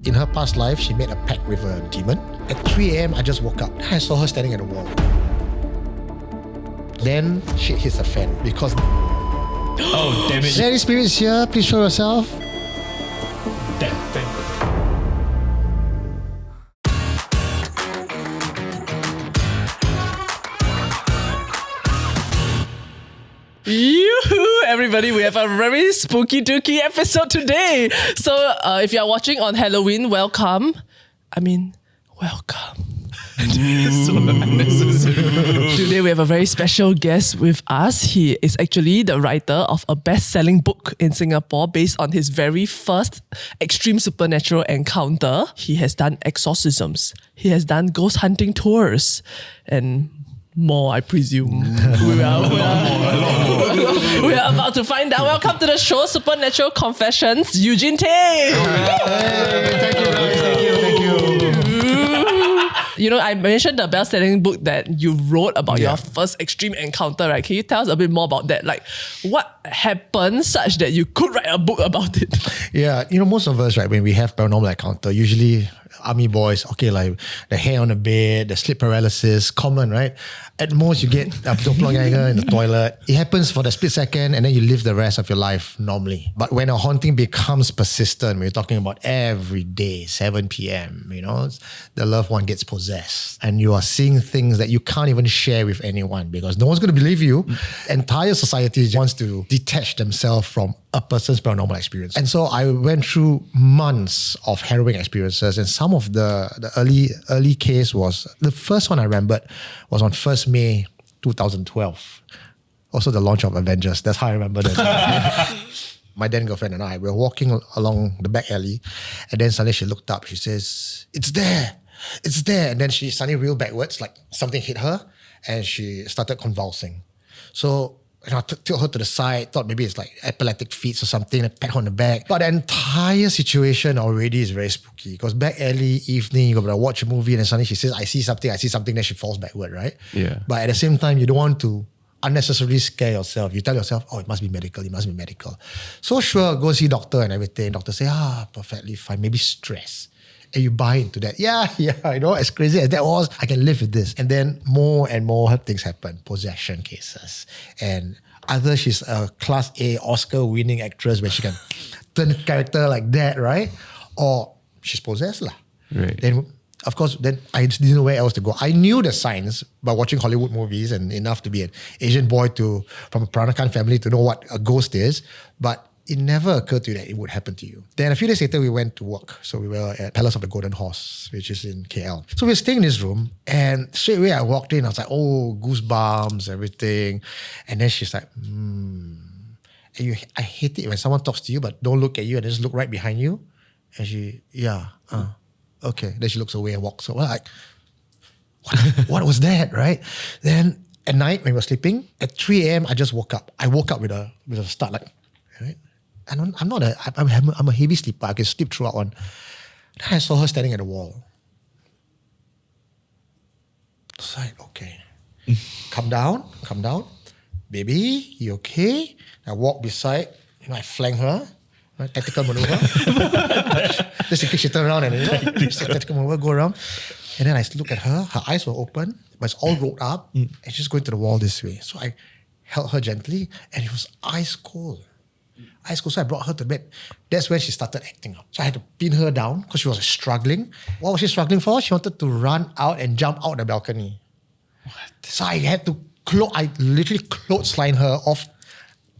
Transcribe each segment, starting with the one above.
in her past life, she made a pact with a demon. At 3 a.m, I just woke up. I saw her standing at the wall. Then shit hits the fan because... Oh, damn it. Any spirits here? Please show yourself. Damn fan. Yoo-hoo, everybody, we have a very spooky dooky episode today. So if you are watching on Halloween, welcome. Welcome. So unnecessary. Today we have a very special guest with us. He is actually the writer of a best-selling book in Singapore based on his very first extreme supernatural encounter. He has done exorcisms. He has done ghost hunting tours and more, I presume. We are about to find out. Welcome to the show, Supernatural Confessions, Eugene Tay. Thank you. You know, I mentioned the best-selling book that you wrote about your first extreme encounter, right? Can you tell us a bit more about that? Like, what happened such that you could write a book about it? Yeah, you know, most of us, right, when we have paranormal encounter, usually army boys, okay, like the hair on the bed, the sleep paralysis, common, right? At most, you get a doppelganger in the toilet. It happens for the split second and then you live the rest of your life normally. But when a haunting becomes persistent, we're talking about every day, 7 p.m., you know, the loved one gets possessed and you are seeing things that you can't even share with anyone because no one's going to believe you. Entire society wants to detach themselves from a person's paranormal experience. And so I went through months of harrowing experiences, and some of the early case was, the first one I remembered was on 1st May 2012. Also the launch of Avengers. That's how I remember that. My then girlfriend and I were walking along the back alley, and then suddenly she looked up. She says, "It's there. It's there." And then she suddenly reeled backwards, like something hit her, and she started convulsing. So I took her to the side, thought maybe it's like epileptic fits or something, I pat her on the back. But the entire situation already is very spooky because back alley, evening, you're going to watch a movie and then suddenly she says, I see something, then she falls backward, right? Yeah. But at the same time, you don't want to unnecessarily scare yourself. You tell yourself, oh, it must be medical. So sure, go see doctor and everything. Doctor say, perfectly fine, maybe stress. And you buy into that. Yeah, I know, as crazy as that was, I can live with this. And then more and more things happen. Possession cases. And either she's a class A Oscar-winning actress where she can turn character like that, right? Or she's possessed lah. Right. Then, of course, then I didn't know where else to go. I knew the signs by watching Hollywood movies and enough to be an Asian boy from a Peranakan family to know what a ghost is. But it never occurred to you that it would happen to you. Then a few days later, we went to work. So we were at Palace of the Golden Horse, which is in KL. So we were staying in this room and straight away I walked in. I was like, oh, goosebumps, everything. And then she's like, And I hate it when someone talks to you but don't look at you and just look right behind you. And she, okay. Then she looks away and walks away. Like, what was that, right? Then at night when we were sleeping, at 3 a.m, I just woke up. I woke up with a start, like, right? I'm a heavy sleeper. I can sleep throughout one. Then I saw her standing at the wall. It's like, okay. Calm down. Baby, you okay? I walk beside, I flank her. Right? Tactical maneuver. Just in case she turn around and tactical maneuver, go around. And then I look at her. Her eyes were open, but it's all rolled up. And she's going to the wall this way. So I held her gently and it was ice cold. So I brought her to bed. That's when she started acting up. So I had to pin her down because she was struggling. What was she struggling for? She wanted to run out and jump out the balcony. What? So I had to I literally clothesline her off,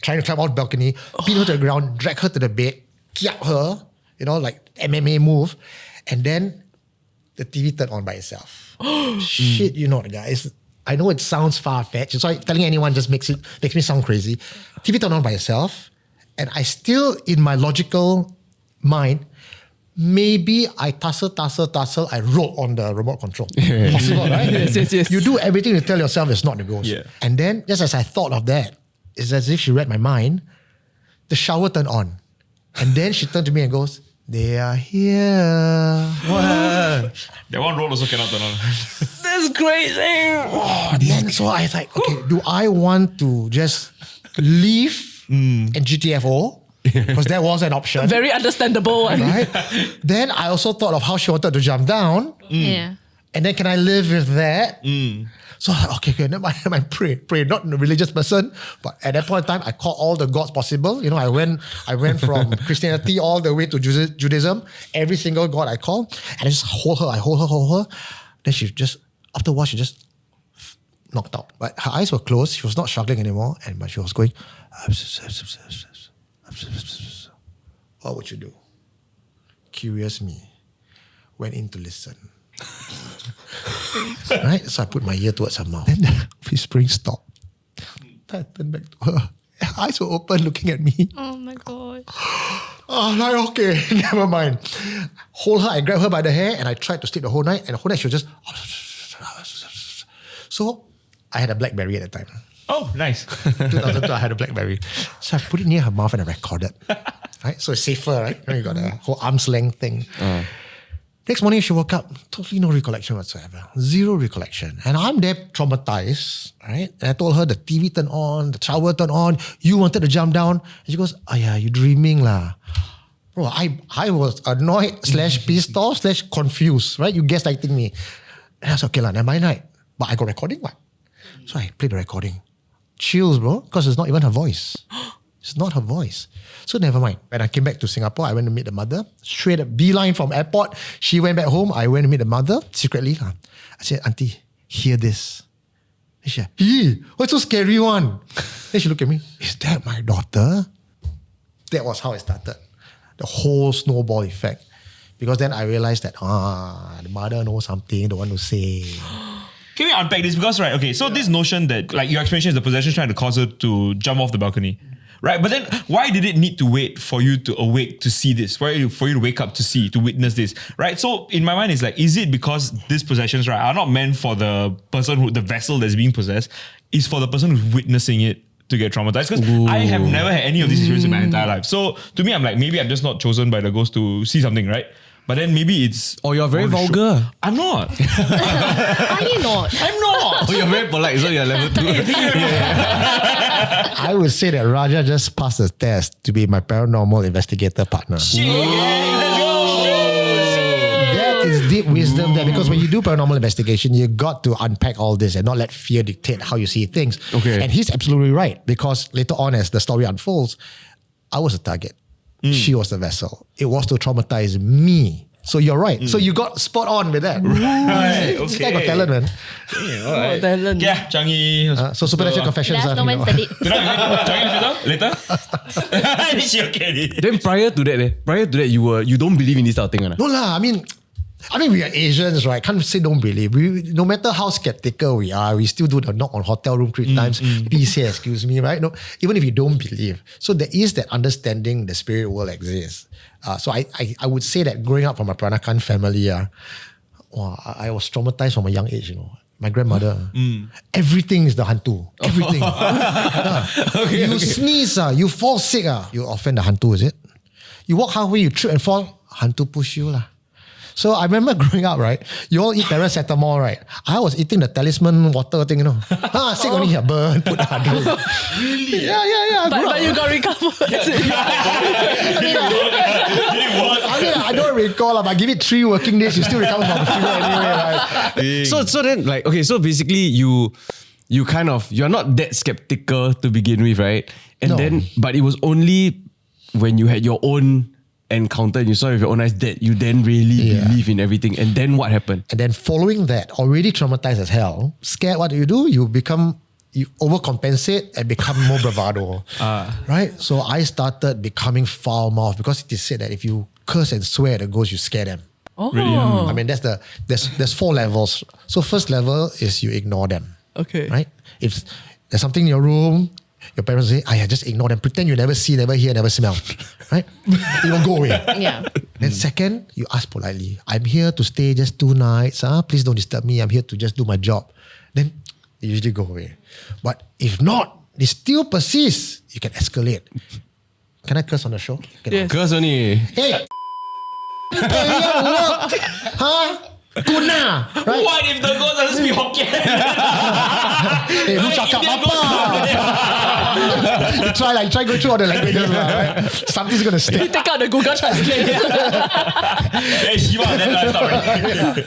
trying to climb out the balcony, pin her to the ground, drag her to the bed, kiap her, like MMA move. And then the TV turned on by itself. Shit, guys. I know it sounds far-fetched. So telling anyone just makes me sound crazy. TV turned on by itself. And I still, in my logical mind, maybe I tussle, I roll on the remote control. Possible, right? Yes. You do everything to tell yourself it's not the ghost. Yeah. And then, just as I thought of that, it's as if she read my mind, the shower turned on. And then she turned to me and goes, "They are here." What? That one roll also cannot turn on. That's crazy. Then so I was like, okay, do I want to just leave and GTFO? because that was an option. Very understandable one. Right? Then I also thought of how she wanted to jump down. Yeah. And then can I live with that? So I'm like, okay, never mind, pray. Not a religious person, but at that point in time, I called all the gods possible. You know, I went from Christianity all the way to Judaism. Every single god I called, and I just hold her. Then she just, after a while, she just knocked out. But her eyes were closed. She was not struggling anymore, but she was going. What would you do? Curious me went in to listen. Right? So I put my ear towards her mouth. Then the whispering stopped. I turned back to her. Her eyes were open looking at me. Oh my god. Oh, like, okay, never mind. Hold her, I grabbed her by the hair and I tried to sleep the whole night. And the whole night she was just... So I had a BlackBerry at the time. Oh, nice. 2002, I had a BlackBerry. So I put it near her mouth and I recorded. Right? So it's safer, right? You got the whole arm's length thing. Next morning, she woke up, totally no recollection whatsoever. Zero recollection. And I'm there traumatized, right? And I told her the TV turned on, the shower turned on, you wanted to jump down. And she goes, oh yeah, you're dreaming lah. Bro, I was annoyed / pissed off / confused, right? You gaslighting me. And I was okay lah, never mind, right? But I got recording, what? So I played the recording. Chills, bro, because it's not even her voice. It's not her voice. So never mind. When I came back to Singapore, I went to meet the mother. Straight up, beeline from airport. She went back home. I went to meet the mother secretly. I said, Auntie, hear this. Then she said, what's so scary one? Then she looked at me. Is that my daughter? That was how it started. The whole snowball effect. Because then I realized that, the mother knows something, don't want to say. Can we unpack this? Because, right, okay, so this notion that, like, your explanation is the possession trying to cause her to jump off the balcony. Right, but then why did it need to wait for you to awake to see this? For you to wake up to see, to witness this? Right, so in my mind, it's like, is it because these possessions, right, are not meant for the person, the vessel that's being possessed, is for the person who's witnessing it to get traumatized? Because I have never had any of these experiences in my entire life. So to me, I'm like, maybe I'm just not chosen by the ghost to see something, right? But then maybe it's... Oh, you're very vulgar. I'm not. Are you not? I'm not. Oh, you're very polite, so you're level 2. I would say that Raja just passed the test to be my paranormal investigator partner. That is deep wisdom there, because when you do paranormal investigation, you got to unpack all this and not let fear dictate how you see things. Okay. And he's absolutely right, because later on as the story unfolds, I was a target. She was the vessel. It was to traumatize me. So you're right. So you got spot on with that. Right, This guy got talent, man. Alright. Talent. Yeah, Changi. So Supernatural Confessions. Let us know when study. Changi later? She okay. Then prior to that, you don't believe in this type of thing, right? No lah, I mean we are Asians, right? Can't say don't believe. No matter how skeptical we are, we still do the knock on hotel room 3 times. Please say excuse me, right? No, even if you don't believe. So there is that understanding the spirit world exists. So I would say that growing up from a Peranakan family, I was traumatized from a young age, you know. My grandmother, everything is the hantu. Everything. You sneeze, you fall sick, you offend the hantu, is it? You walk halfway, you trip and fall, hantu push you lah. So I remember growing up, right? You all eat paracetamol, right? I was eating the talisman water thing, you know. Sick only here, burn, put the hantu. Really? Yeah. But you got recovered. I don't recall, but give it 3 working days, you still recover from the fever anyway, right? So then, like, okay, so basically you kind of, you're not that skeptical to begin with, right? And then, but it was only when you had your own encounter and you saw with your own eyes that you then really believe in everything. And then what happened? And then following that, already traumatized as hell, scared, what do? You overcompensate and become more bravado. Right? So I started becoming foul-mouthed, because it is said that if you curse and swear at the ghost, you scare them. Oh. Really? I mean, there's 4 levels. So first level is you ignore them. Okay. Right? If there's something in your room, your parents say, just ignore them. Pretend you never see, never hear, never smell. Right? It will go away. Yeah. Then second, you ask politely, I'm here to stay just 2 nights. Please don't disturb me. I'm here to just do my job. Then they usually go away. But if not, they still persist, you can escalate. Can I curse on the show? Yes. Curse only. Hey! Huh? Kuna, right? What if the ghost doesn't speak Hokkien? Hey, lu cakap apa? Try go through all the languages, right? Something's gonna You stick. take out the Google Translate. Hey, Shiva, that's not right.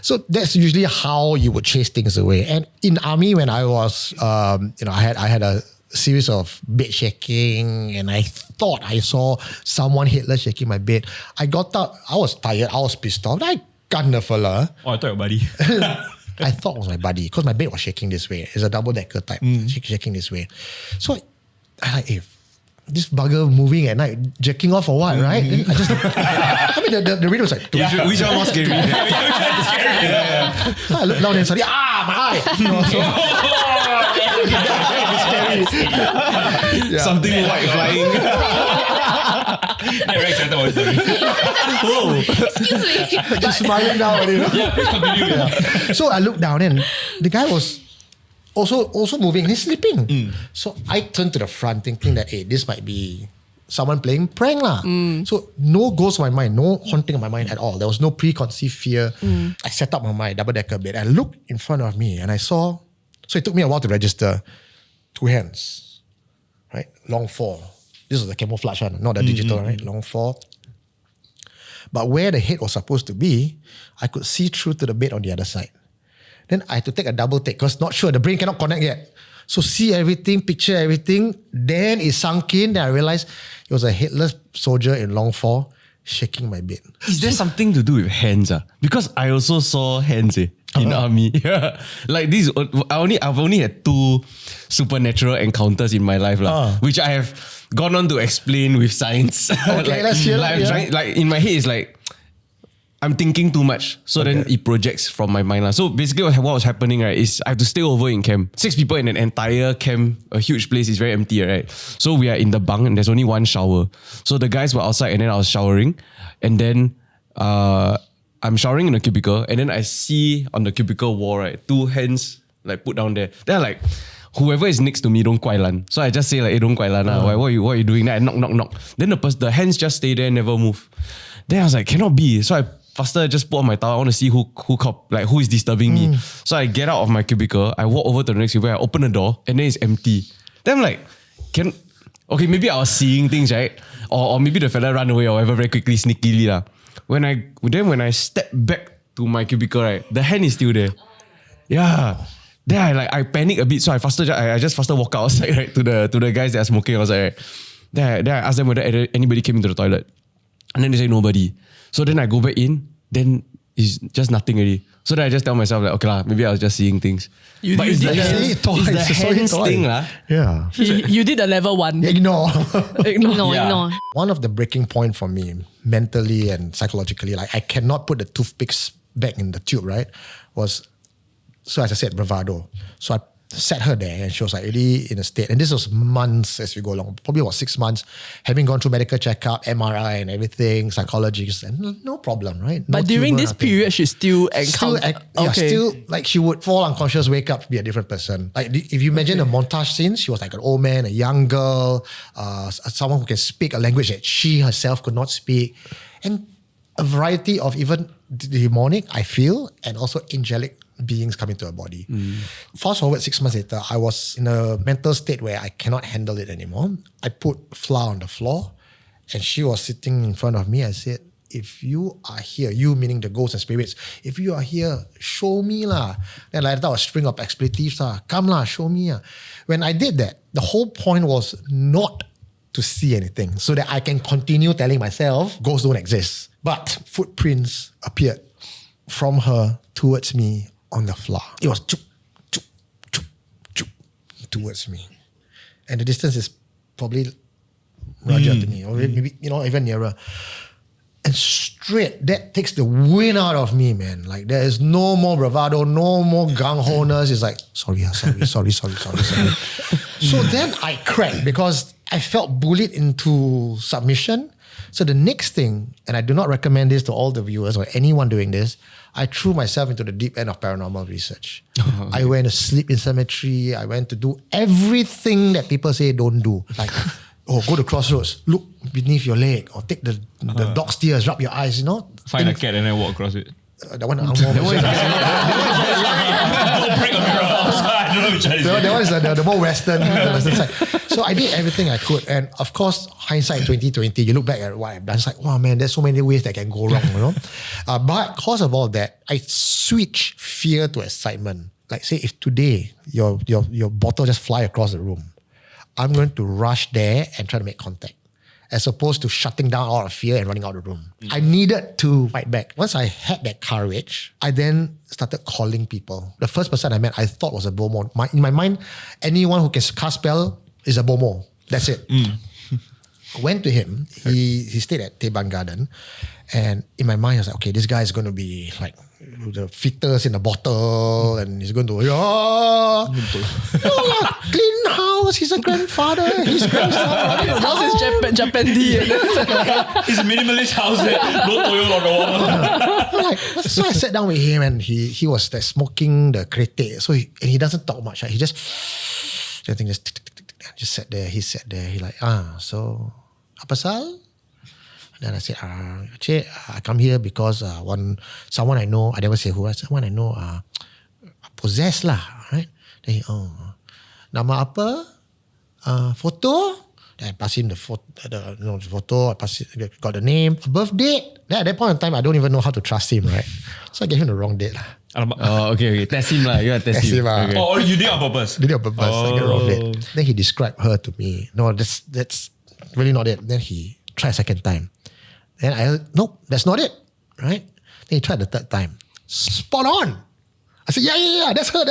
So that's usually how you would chase things away. And in army, when I was, I had a series of bed shaking, and I thought I saw someone headless shaking my bed. I got up. I was tired. I was pissed off. I got the fella. Oh, I thought your buddy. I thought it was my buddy because my bed was shaking this way. It's a double-decker type, shaking this way. So I like, hey, this bugger moving at night, jerking off or what, right? Then I just, the radio was like, Which one more scary? I looked down and suddenly, my eye. Something white flying. Very excited about it. Excuse me. Just smiling down. Yeah, please continue. So I looked down and the guy was also moving. He's sleeping. So I turned to the front thinking that, hey, this might be someone playing prank lah. So no ghost in my mind, no haunting in my mind at all. There was no preconceived fear. I set up on my double-decker bed. I looked in front of me and I saw, so it took me a while to register, 2 hands, right? Long 4. This was the camouflage one, not the digital, right? Long 4. But where the head was supposed to be, I could see through to the bed on the other side. Then I had to take a double take because not sure, the brain cannot connect yet. So see everything, picture everything. Then it sunk in. Then I realized it was a headless soldier in long 4 shaking my bed. Is there something to do with hands? Because I also saw hands in army. Like this, I've only had 2 supernatural encounters in my life, which I have gone on to explain with science. Okay, let's hear like, it. like in my head, it's like I'm thinking too much. So then it projects from my mind. So basically what was happening, right, is I have to stay over in camp. 6 people in an entire camp, a huge place, is very empty, right? So we are in the bunk and there's only 1 shower. So the guys were outside and then I was showering. And then I'm showering in a cubicle and then I see on the cubicle wall, right, 2 hands like put down there. They're like, whoever is next to me, don't kuai lan. So I just say like, hey, don't kuai lan. What are you doing? Then I knock. Then the hands just stay there, never move. Then I was like, cannot be. So I faster just put on my towel. I want to see who is disturbing me. So I get out of my cubicle. I walk over to the next cubicle. I open the door and then it's empty. Then I'm like, maybe I was seeing things, right? Or maybe the fella ran away or whatever very quickly, sneakily lah. When I step back to my cubicle, right, the hand is still there. Yeah. Then I panic a bit, so I just faster walk outside, right, to the guys that are smoking outside, right. Then I ask them whether anybody came into the toilet. And then they say nobody. So then I go back in, then it's just nothing already. So then I just tell myself like, okay lah, maybe I was just seeing things. You It's did the hands thing lah. Yeah. You did the level 1. Ignore. Ignore. No. One of the breaking point for me, mentally and psychologically, like I cannot put the toothpicks back in the tube, right? So as I said, bravado. So I sat her there and she was like really in a state. And this was months as we go along, probably about 6 months, having gone through medical checkup, MRI and everything, psychologists, and no problem, right? No But during tumor, this nothing. period, she still encountered. Still like she would fall unconscious, wake up, be a different person. Like if you imagine the montage scenes, she was like an old man, a young girl, someone who can speak a language that she herself could not speak, and a variety of even demonic, I feel, and also angelic beings come into her body. Fast forward 6 months later, I was in a mental state where I cannot handle it anymore. I put flour on the floor and she was sitting in front of me. I said, if you are here, you meaning the ghosts and spirits, if you are here, show me lah. Then I let out a string of expletives lah. Come lah, show me lah. When I did that, the whole point was not to see anything so that I can continue telling myself ghosts don't exist. But footprints appeared from her towards me on the floor. It was choop, choop, choop, choop towards me. And the distance is probably Raja to me, or maybe, even nearer. And straight, that takes the wind out of me, man. Like there is no more bravado, no more gung-ho-ness. It's like, sorry. So then I cracked because I felt bullied into submission. So the next thing, and I do not recommend this to all the viewers or anyone doing this, I threw myself into the deep end of paranormal research. I went to sleep in cemetery. I went to do everything that people say don't do. Like, go to crossroads, look beneath your leg, or take the dog stairs, rub your eyes, Find a cat and then walk across it. That one, armour. That one is the more Western side. So I did everything I could. And of course, hindsight 2020, you look back at what I've done, it's like, wow, man, there's so many ways that can go wrong, you know. But because of all that, I switch fear to excitement. Like say, if today your bottle just fly across the room, I'm going to rush there and try to make contact, as opposed to shutting down all of fear and running out of the room. I needed to fight back. Once I had that courage, I then started calling people. The first person I met, I thought was a Bomoh. In my mind, anyone who can cast spell is a Bomoh. That's it. Went to him. He stayed at Teban Garden. And in my mind, I was like, okay, this guy is going to be like the fetus in the bottle, and he's going to, clean house. He's a grandfather. His grandson. His house is Japan-y. It's a minimalist house that no toilet on the wall. So I sat down with him, and he was like smoking the krete. So he doesn't talk much. Right? He just, I think just sat there. He sat there. He like, so apa sal? Then I said, Cik, I come here because someone I know, I never say who, someone I know possessed lah, right? Then he, nama apa? Photo? Then I pass him the photo, I pass it, got the name, birth date. Then at that point in time, I don't even know how to trust him, right? So I gave him the wrong date lah. Oh, okay. Test him lah. You gotta test him. Okay. Oh, you did it on purpose? Did it on purpose. I get the wrong date. Then he described her to me. No, that's really not it. Then he tried a second time. Then nope, that's not it, right? Then he tried the third time. Spot on. I said, yeah, that's her.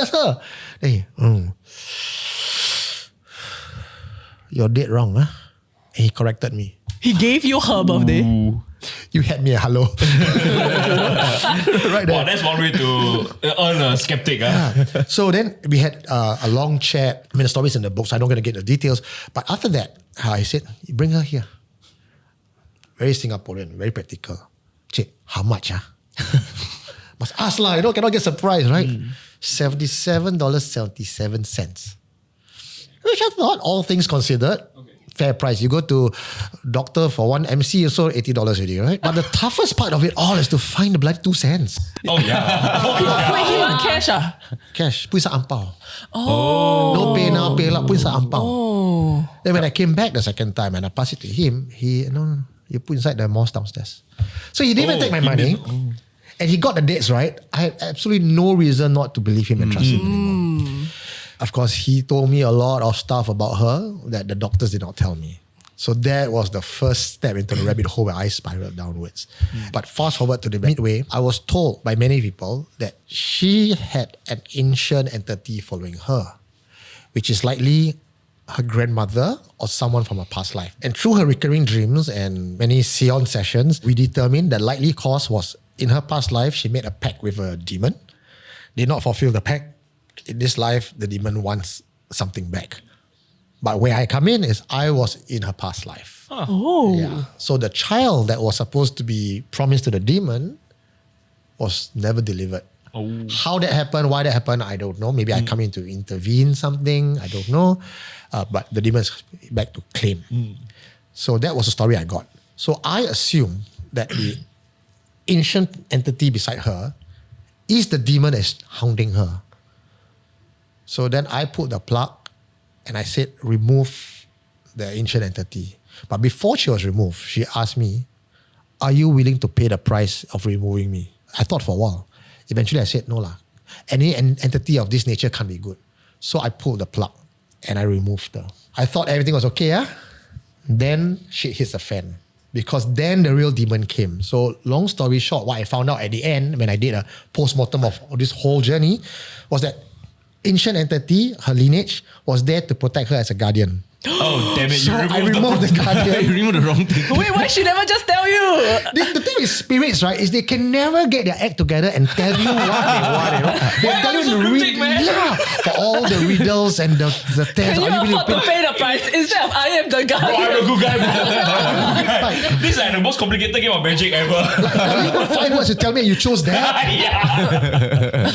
Then he, you're dead wrong, huh? And he corrected me. He gave you her birthday. You had me a hello. Right there. Wow, that's one way to earn a skeptic. Yeah. So then we had a long chat. I mean, the story's in the book, so I'm not going to get the details. But after that, I said, bring her here. Very Singaporean, very practical. Cik, how much? Must ask lah, cannot get surprised, right? $77.77. Which I thought, all things considered, fair price. You go to doctor for one MC, also $80 already, right? But the toughest part of it all is to find the bloody 2 cents. Oh, yeah. Wait, he want cash Cash, pun sa ampao. No pay now, pay lah, pun sa ampao. Then when I came back the second time and I passed it to him, no, you put inside the mosque downstairs. So he didn't even take my money. And he got the dates right. I had absolutely no reason not to believe him and trust him anymore. Of course, he told me a lot of stuff about her that the doctors did not tell me. So that was the first step into the rabbit hole where I spiraled downwards. But fast forward to the midway, I was told by many people that she had an ancient entity following her, which is likely her grandmother or someone from a past life. And through her recurring dreams and many Sion sessions, we determined the likely cause was in her past life, she made a pact with a demon, did not fulfill the pact. In this life, the demon wants something back. But where I come in is I was in her past life. Oh. Yeah. So the child that was supposed to be promised to the demon was never delivered. Oh. How that happened, why that happened, I don't know. Maybe I come in to intervene something, I don't know. But the demon is back to claim. So that was the story I got. So I assume that the ancient entity beside her is the demon that is hounding her. So then I pulled the plug and I said, remove the ancient entity. But before she was removed, she asked me, are you willing to pay the price of removing me? I thought for a while. Eventually I said, no lah. Any entity of this nature can't be good. So I pulled the plug and I removed her. I thought everything was okay. Then shit hits the fan. Because then the real demon came. So long story short, what I found out at the end, when I did a post-mortem of this whole journey, was that ancient entity, her lineage, was there to protect her as a guardian. Oh, damn it. So I removed the guardian. You removed the wrong thing. Wait, why she never just tell you? The thing with spirits, right, is they can never get their act together and tell you what they want. They tell you so cryptic, man? Yeah, for all the riddles and the tests. Can you afford to pay the price instead of I am the Bro, I'm guardian? a good guy, bro. This is like the most complicated game of magic ever. You got 5 words to tell me you chose that. Yeah.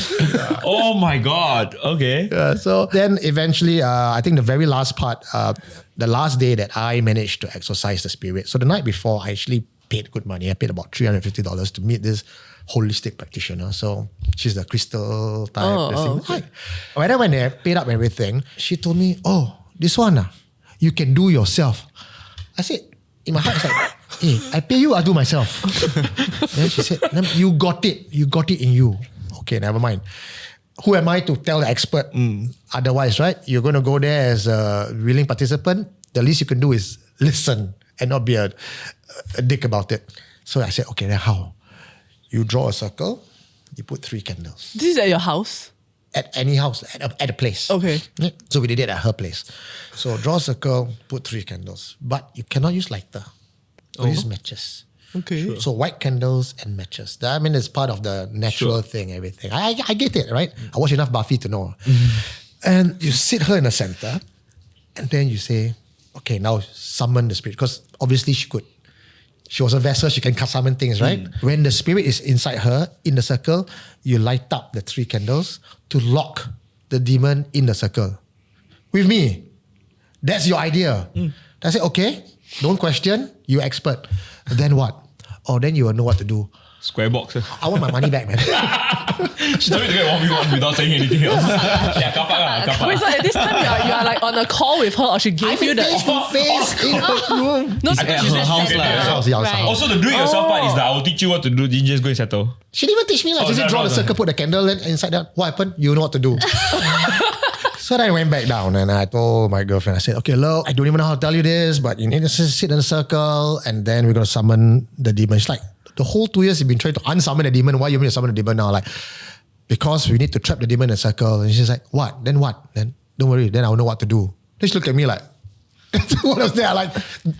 Oh my God. Okay. So then eventually, I think the very last part, the last day that I managed to exorcise the spirit. So the night before, I actually paid good money. I paid about $350 to meet this holistic practitioner. So she's the crystal type. Okay. When I went there, paid up everything, she told me, oh, this one, you can do yourself. I said, in my heart, it's like, hey, I pay you, I'll do myself. Then she said, you got it in you. Okay, never mind. Who am I to tell the expert otherwise, right? You're going to go there as a willing participant. The least you can do is listen and not be a dick about it. So I said, okay, then how? You draw a circle, you put 3 candles. This is at your house? At any house, at a place. Okay. Yeah. So we did it at her place. So draw a circle, put 3 candles. But you cannot use lighter. Use matches. Okay. So white candles and matches. I mean, it's part of the natural thing, everything. I get it, right? I watch enough Buffy to know. And you sit her in the center and then you say, okay, now summon the spirit. Because obviously she was a vessel, she can summon things, right? When the spirit is inside her, in the circle, you light up the 3 candles to lock the demon in the circle. With me. That's your idea. I said, okay, don't question, you're expert. Then what? Oh, then you will know what to do. Square box. I want my money back, man. She told me to get 1v1 without saying anything else. Yeah, kapak. Wait, so at this time you are like on a call with her, or she gave you the face to face in her room. No, At she's her house, like, House. Also, the do-it-yourself part is that I will teach you what to do. You just go and settle. She didn't even teach me. She is just that draw the right? circle, put the candle inside that. What happened? You know what to do. So then I went back down and I told my girlfriend, I said, okay, look, I don't even know how to tell you this, but you need to sit in a circle and then we're going to summon the demon. She's like, the whole 2 years you've been trying to unsummon the demon. Why you want me to summon the demon now? Like, because we need to trap the demon in a circle. And she's like, what? Then what? Then don't worry. Then I'll know what to do. Then she looked at me like, what was that? Like,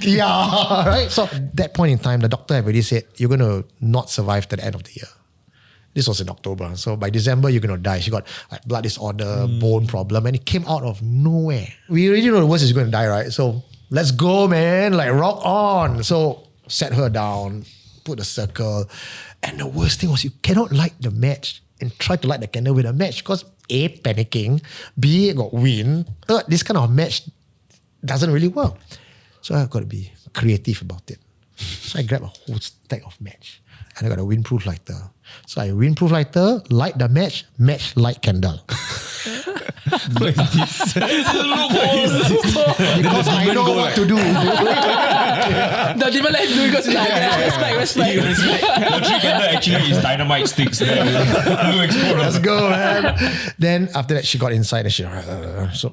yeah, right? So at that point in time, the doctor already said, you're going to not survive to the end of the year. This was in October. So by December, you're going to die. She got like blood disorder, bone problem, and it came out of nowhere. We already know the worst is going to die, right? So let's go, man. Like, rock on. So set her down, put a circle. And the worst thing was you cannot light the match and try to light the candle with a match because A, panicking, B, got wind. Third, this kind of match doesn't really work. So I've got to be creative about it. So I grabbed a whole stack of match and I got a windproof lighter. So I windproof lighter, light the match, light candle. What is this? Because I know what to do. the demon let him do it because he's like, respect. The 3 candle actually is dynamite sticks. Let's go, man. Then after that, she got inside and she... So,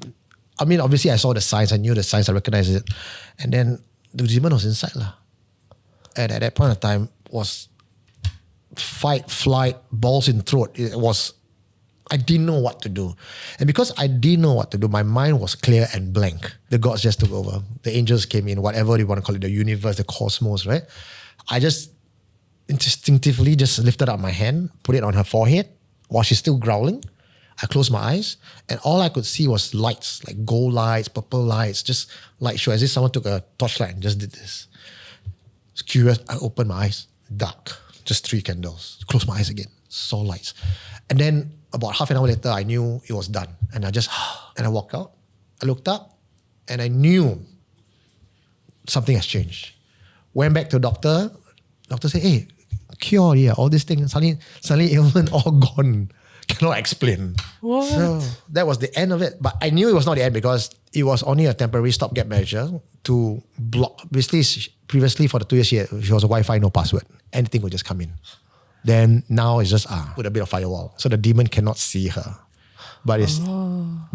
I mean, obviously I saw the signs. I knew the signs. I recognized it. And then the demon was inside lah. And at that point of time was fight, flight, balls in throat. It was... I didn't know what to do. And because I didn't know what to do, my mind was clear and blank. The gods just took over. The angels came in, whatever you want to call it, the universe, the cosmos, right? I just instinctively just lifted up my hand, put it on her forehead while she's still growling. I closed my eyes and all I could see was lights, like gold lights, purple lights, just light show, as if someone took a torchlight and just did this. I was curious. I opened my eyes, dark, just 3 candles. Closed my eyes again, saw lights. And then about half an hour later, I knew it was done. And I walked out. I looked up and I knew something has changed. Went back to the doctor. Doctor said, hey, cure, yeah, all these things, suddenly ailment all gone. Cannot explain. What? So that was the end of it. But I knew it was not the end because it was only a temporary stopgap measure to block. Previously for the 2 years, she was a Wi-Fi, no password. Anything would just come in. Then now it's just put a bit of firewall. So the demon cannot see her. But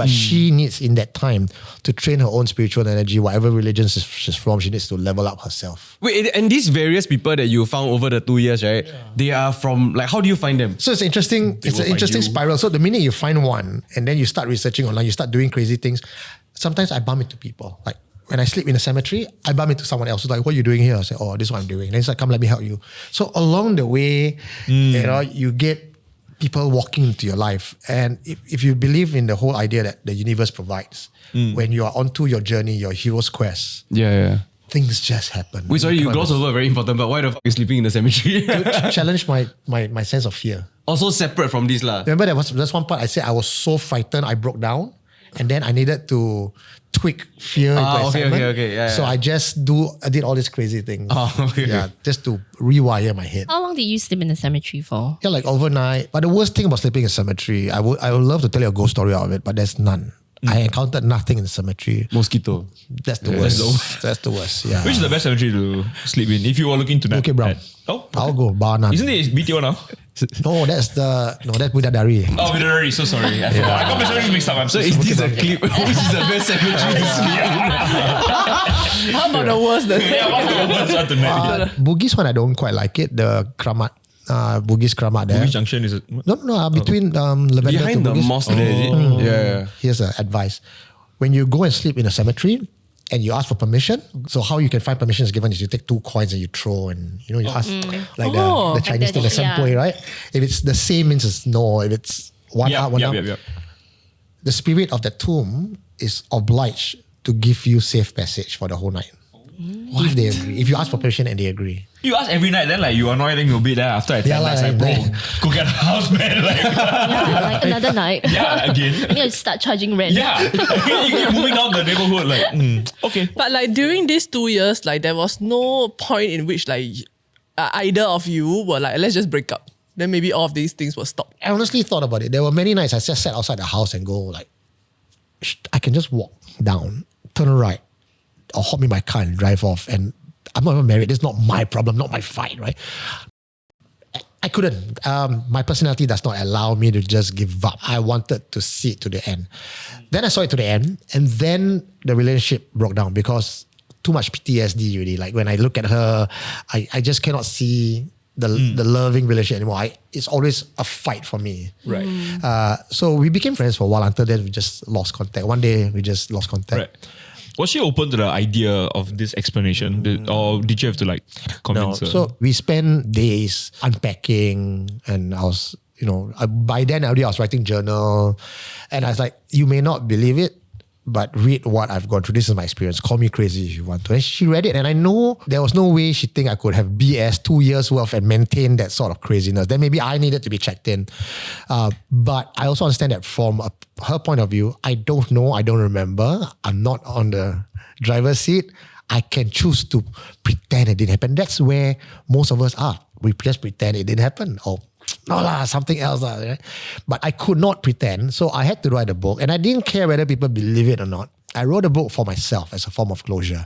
she needs in that time to train her own spiritual energy, whatever religion she's from, she needs to level up herself. Wait, and these various people that you found over the 2 years, right? They are from, like, how do you find them? So it's interesting. It's an interesting spiral. So the minute you find one and then you start researching online, you start doing crazy things. Sometimes I bump into people. Like when I sleep in a cemetery, I bump into someone else who's like, what are you doing here? I say, oh, this is what I'm doing. And he's like, come, let me help you. So along the way, you get people walking into your life. And if you believe in the whole idea that the universe provides, when you are onto your journey, your hero's quest, things just happen. Wait, sorry, you glossed over very important, but why the fuck are you sleeping in the cemetery? To challenge my sense of fear. Also separate from this lah. Remember there's one part I said I was so frightened, I broke down. And then I needed to tweak fear into okay, excitement. okay. Yeah, so yeah. I did all these crazy things. Oh, okay. Yeah, just to rewire my head. How long did you sleep in the cemetery for? Yeah, like overnight. But the worst thing about sleeping in a cemetery, I would love to tell you a ghost story out of it, but there's none. I encountered nothing in the cemetery. Mosquito. That's the worst. That's the worst. Yeah. Which is the best cemetery to sleep in if you were looking to Bukit Brown. Oh, I'll go Barnan. isn't it BTO now? No, that's Bidadari. Oh, Bidadari. So sorry. I forgot. I got my cemetery mixed up. I'm So so is sorry. this a clip? Which is the best cemetery to sleep in? How about the worst? Yeah, what's the worst one tonight? Bugis one, I don't quite like it. The Kramat. Bugis Kramat there. Which junction is it? No, between Lavender Behind to the Bugis. mosque there, is it? Yeah. Here's an advice. When you go and sleep in a cemetery and you ask for permission, so how you can find permission is given is you take 2 coins and you throw and you ask like the Chinese thing, the sempui, right? If it's the same means it's no. If it's one up, one up. The spirit of the tomb is obliged to give you safe passage for the whole night. If they agree. If you ask for permission and they agree. You ask every night, then like you annoy them, you'll be there after I tell nights, like, bro, go get a house, man. Like, Yeah, like another night. yeah, again. I need to start charging rent. Yeah, you keep moving down the neighborhood, like, okay. But like during these 2 years, like there was no point in which like either of you were like, let's just break up. Then maybe all of these things will stop. I honestly thought about it. There were many nights I just sat outside the house and go like, I can just walk down, turn right, or hop in my car and drive off. And I'm not even married. It's not my problem, not my fight, right? I couldn't. My personality does not allow me to just give up. I wanted to see it to the end. Then I saw it to the end, and then the relationship broke down because too much PTSD really. Like when I look at her, I just cannot see the loving relationship anymore. It's always a fight for me. Right. So we became friends for a while. Until then, we just lost contact. One day, we just lost contact. Right. Was she open to the idea of this explanation? Or did you have to like convince her? So we spent days unpacking, and I was, by then already I was writing journal, and I was like, you may not believe it, but read what I've gone through. This is my experience. Call me crazy if you want to. And she read it, and I know there was no way she think I could have BS 2 years worth and maintain that sort of craziness. Then maybe I needed to be checked in. But I also understand that from her point of view, I don't know, I don't remember. I'm not on the driver's seat. I can choose to pretend it didn't happen. That's where most of us are. We just pretend it didn't happen. Or no lah, something else lah. Right? But I could not pretend, so I had to write a book, and I didn't care whether people believe it or not. I wrote a book for myself as a form of closure.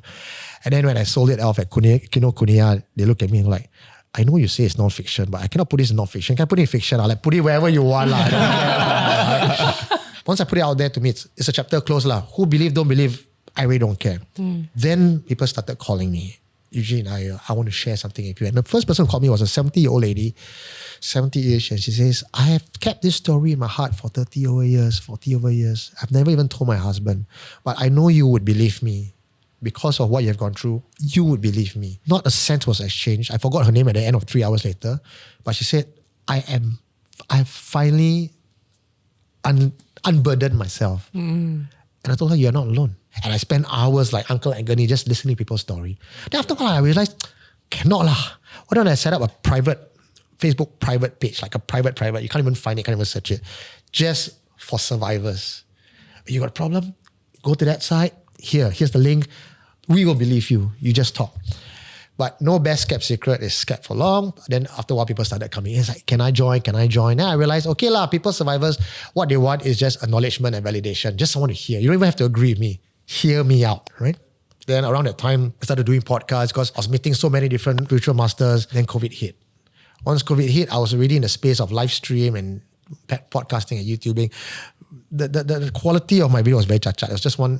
And then when I sold it off at Kinokuniya, they looked at me like, I know you say it's non-fiction, but I cannot put this in non-fiction. Can I put it in fiction? I'll like put it wherever you want lah. I don't care. Once I put it out there, to me, it's a chapter closed lah. Who believe, don't believe, I really don't care. Then people started calling me. Eugene, I want to share something with you. And the first person who called me was a 70-year-old lady, 70-ish, and she says, I have kept this story in my heart for 30 over years, 40 over years. I've never even told my husband, but I know you would believe me. Because of what you have gone through, you would believe me. Not a cent was exchanged. I forgot her name at the end of 3 hours later, but she said, I've finally unburdened myself. And I told her, you're not alone. And I spent hours like Uncle Agony just listening to people's story. Then after a while, I realized, cannot lah. Why don't I set up a Facebook private page, like a private, you can't even find it, can't even search it, just for survivors. You got a problem? Go to that site. Here's the link. We will believe you. You just talk. But no best kept secret is kept for long. Then after a while, people started coming in. It's like, can I join? Then I realized, okay lah, people, survivors, what they want is just acknowledgement and validation. Just someone to hear. You don't even have to agree with me. Hear me out, right? Then around that time, I started doing podcasts because I was meeting so many different spiritual masters. Then COVID hit. Once COVID hit, I was already in the space of live stream and podcasting and YouTubing. The quality of my video was very chacha. It was just one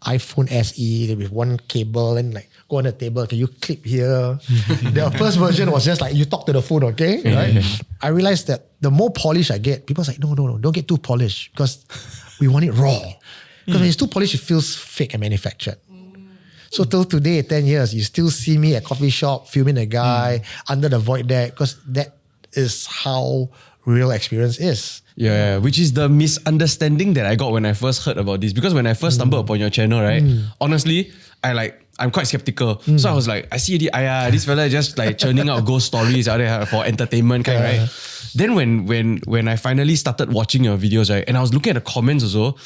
iPhone SE with one cable and like go on the table. Can you clip here? The first version was just like you talk to the phone, okay? Right? I realized that the more polish I get, people's like, no, don't get too polished because we want it raw. Because when it's too polished, it feels fake and manufactured. So till today, 10 years, you still see me at coffee shop filming a guy under the void deck because that is how real experience is. Yeah, which is the misunderstanding that I got when I first heard about this. Because when I first stumbled upon your channel, right? Honestly, I'm quite skeptical. So I was like, I see this fella just like churning out ghost stories out there for entertainment kind, right? Then when I finally started watching your videos, right, and I was looking at the comments also,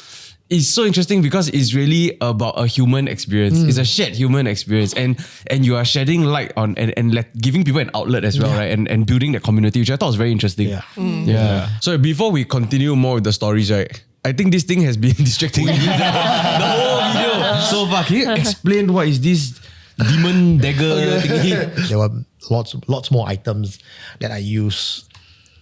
it's so interesting because it's really about a human experience. It's a shared human experience, and you are shedding light on and giving people an outlet as well, right? And building that community, which I thought was very interesting. Yeah. So before we continue more with the stories, right? I think this thing has been distracting me the whole video so far. Can you explain what is this demon dagger thingy? There were lots more items that I use,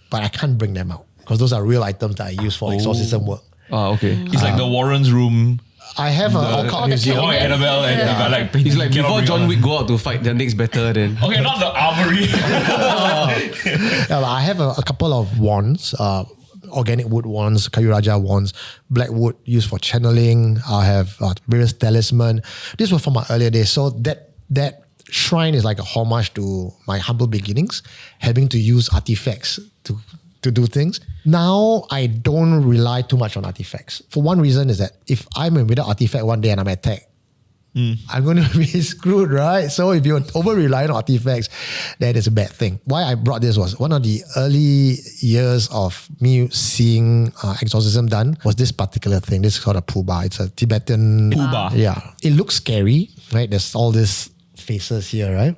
but I can't bring them out because those are real items that I use for exorcism work. Okay. It's like the Warren's room. I have an occult museum. Oh, Annabelle and you got like It's like cannot before bring John out. Wick go out to fight the next better then. Okay, not the armory. Yeah, but I have a couple of wands, organic wood wands, Kayuraja wands, black wood used for channeling. I have various talisman. These were from my earlier days. So that shrine is like a homage to my humble beginnings, having to use artifacts to do things. Now, I don't rely too much on artifacts. For one reason is that if I'm without artifact one day and I'm attacked, I'm going to be screwed, right? So if you're over-reliant on artifacts, that is a bad thing. Why I brought this was one of the early years of me seeing exorcism done was this particular thing. This is called a puba. It's a Tibetan... Puba. Yeah. It looks scary, right? There's all these faces here, right?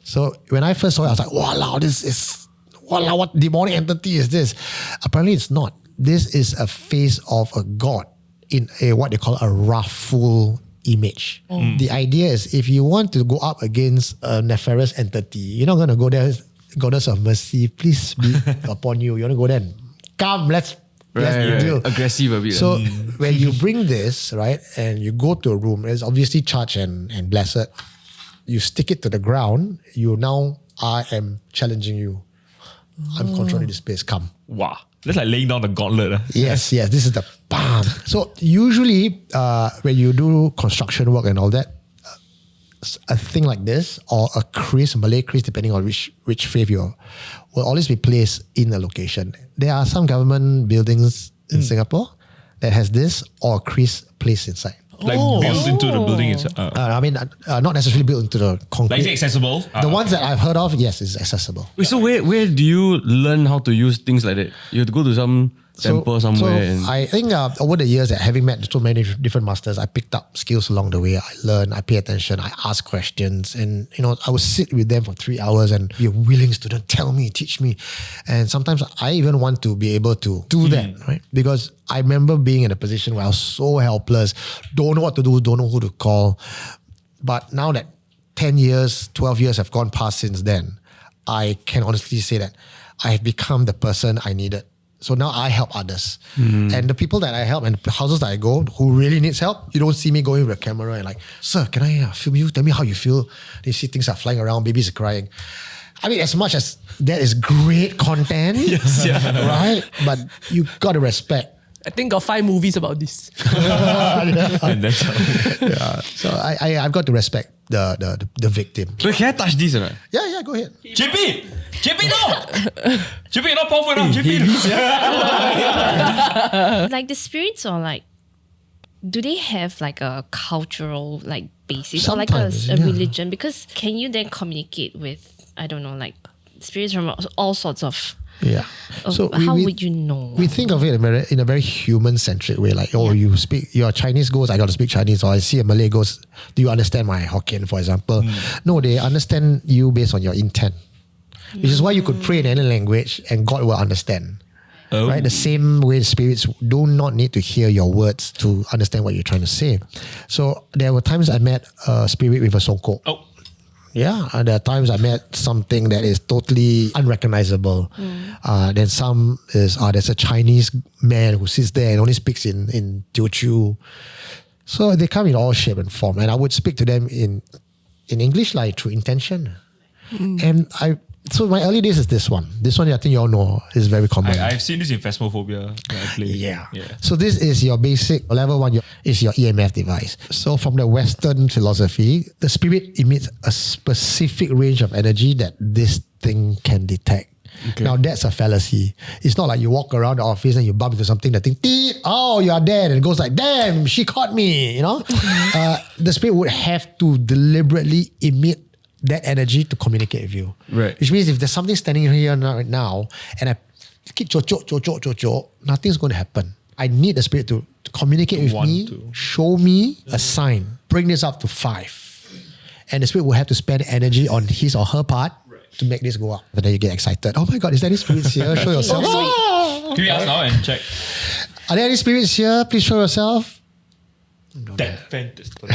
So when I first saw it, I was like, wow, this is... Wow, what demonic entity is this? Apparently it's not. This is a face of a god in a what they call a wrathful image. The idea is if you want to go up against a nefarious entity, you're not going to go there, goddess of mercy, please be upon you. You want to go there and come, let's deal. Aggressive a bit. So when you bring this, right, and you go to a room, it's obviously charged and blessed. You stick it to the ground, I am challenging you. I'm controlling this space. Come. Wow. That's like laying down the gauntlet. Yes. This is the bam. So usually when you do construction work and all that, a thing like this or a kris, Malay kris, depending on which faith you are, will always be placed in a location. There are some government buildings in Singapore that has this or a kris placed inside. Like built into the building itself. Not necessarily built into the concrete. Like is it accessible? The ones that I've heard of, yes, it's accessible. Wait, so where do you learn how to use things like that? You have to go to some temple somewhere. So I think over the years, having met so many different masters, I picked up skills along the way. I learn, I pay attention, I ask questions, and I would sit with them for 3 hours and be a willing student. Tell me, teach me, and sometimes I even want to be able to do that, right? Because I remember being in a position where I was so helpless, don't know what to do, don't know who to call. But now that 10 years, 12 years have gone past since then, I can honestly say that I have become the person I needed. So now I help others. And the people that I help and the houses that I go who really needs help, you don't see me going with a camera and like, sir, can I film you? Tell me how you feel. You see things are flying around, babies are crying. I mean, as much as that is great content, right? But you got to respect. I think got 5 movies about this. And that's how. So I've got to respect the victim. So can I touch this or not? Yeah, go ahead. JP, no! JP, you're not powerful enough. JP. Like the spirits or like, do they have like a cultural like basis or like a Sometimes, yeah. religion? Because can you then communicate with, I don't know, like spirits from all sorts of... Yeah. So how would you know? We think of it in a very human-centric way. Like, you're a Chinese ghost, I got to speak Chinese. Or I see a Malay ghost, do you understand my Hokkien, for example? No, they understand you based on your intent. Which is why you could pray in any language and God will understand. Oh. Right? The same way spirits do not need to hear your words to understand what you're trying to say. So there were times I met a spirit with a songkok. Oh. Yeah, and there are times I met something that is totally unrecognizable. Then some is there's a Chinese man who sits there and only speaks in Teochew. So they come in all shape and form, and I would speak to them in English, like through intention. And so my early days is this one. This one I think you all know is very common. I've seen this in Phasmophobia that I play. Yeah. So this is your basic level 1 is your EMF device. So from the Western philosophy, the spirit emits a specific range of energy that this thing can detect. Okay. Now that's a fallacy. It's not like you walk around the office and you bump into something that think, oh, you are dead, and it goes like, damn, she caught me. The spirit would have to deliberately emit that energy to communicate with you. Right. Which means if there's something standing here right now and I keep cho-cho, nothing's going to happen. I need the spirit to communicate with Want me, to. show me a sign, bring this up to 5. And the spirit will have to spend energy on his or her part to make this go up. And then you get excited. Oh my God, is there any spirits here? Show yourself. Can we ask now and check? Are there any spirits here? Please show yourself. That fantastic.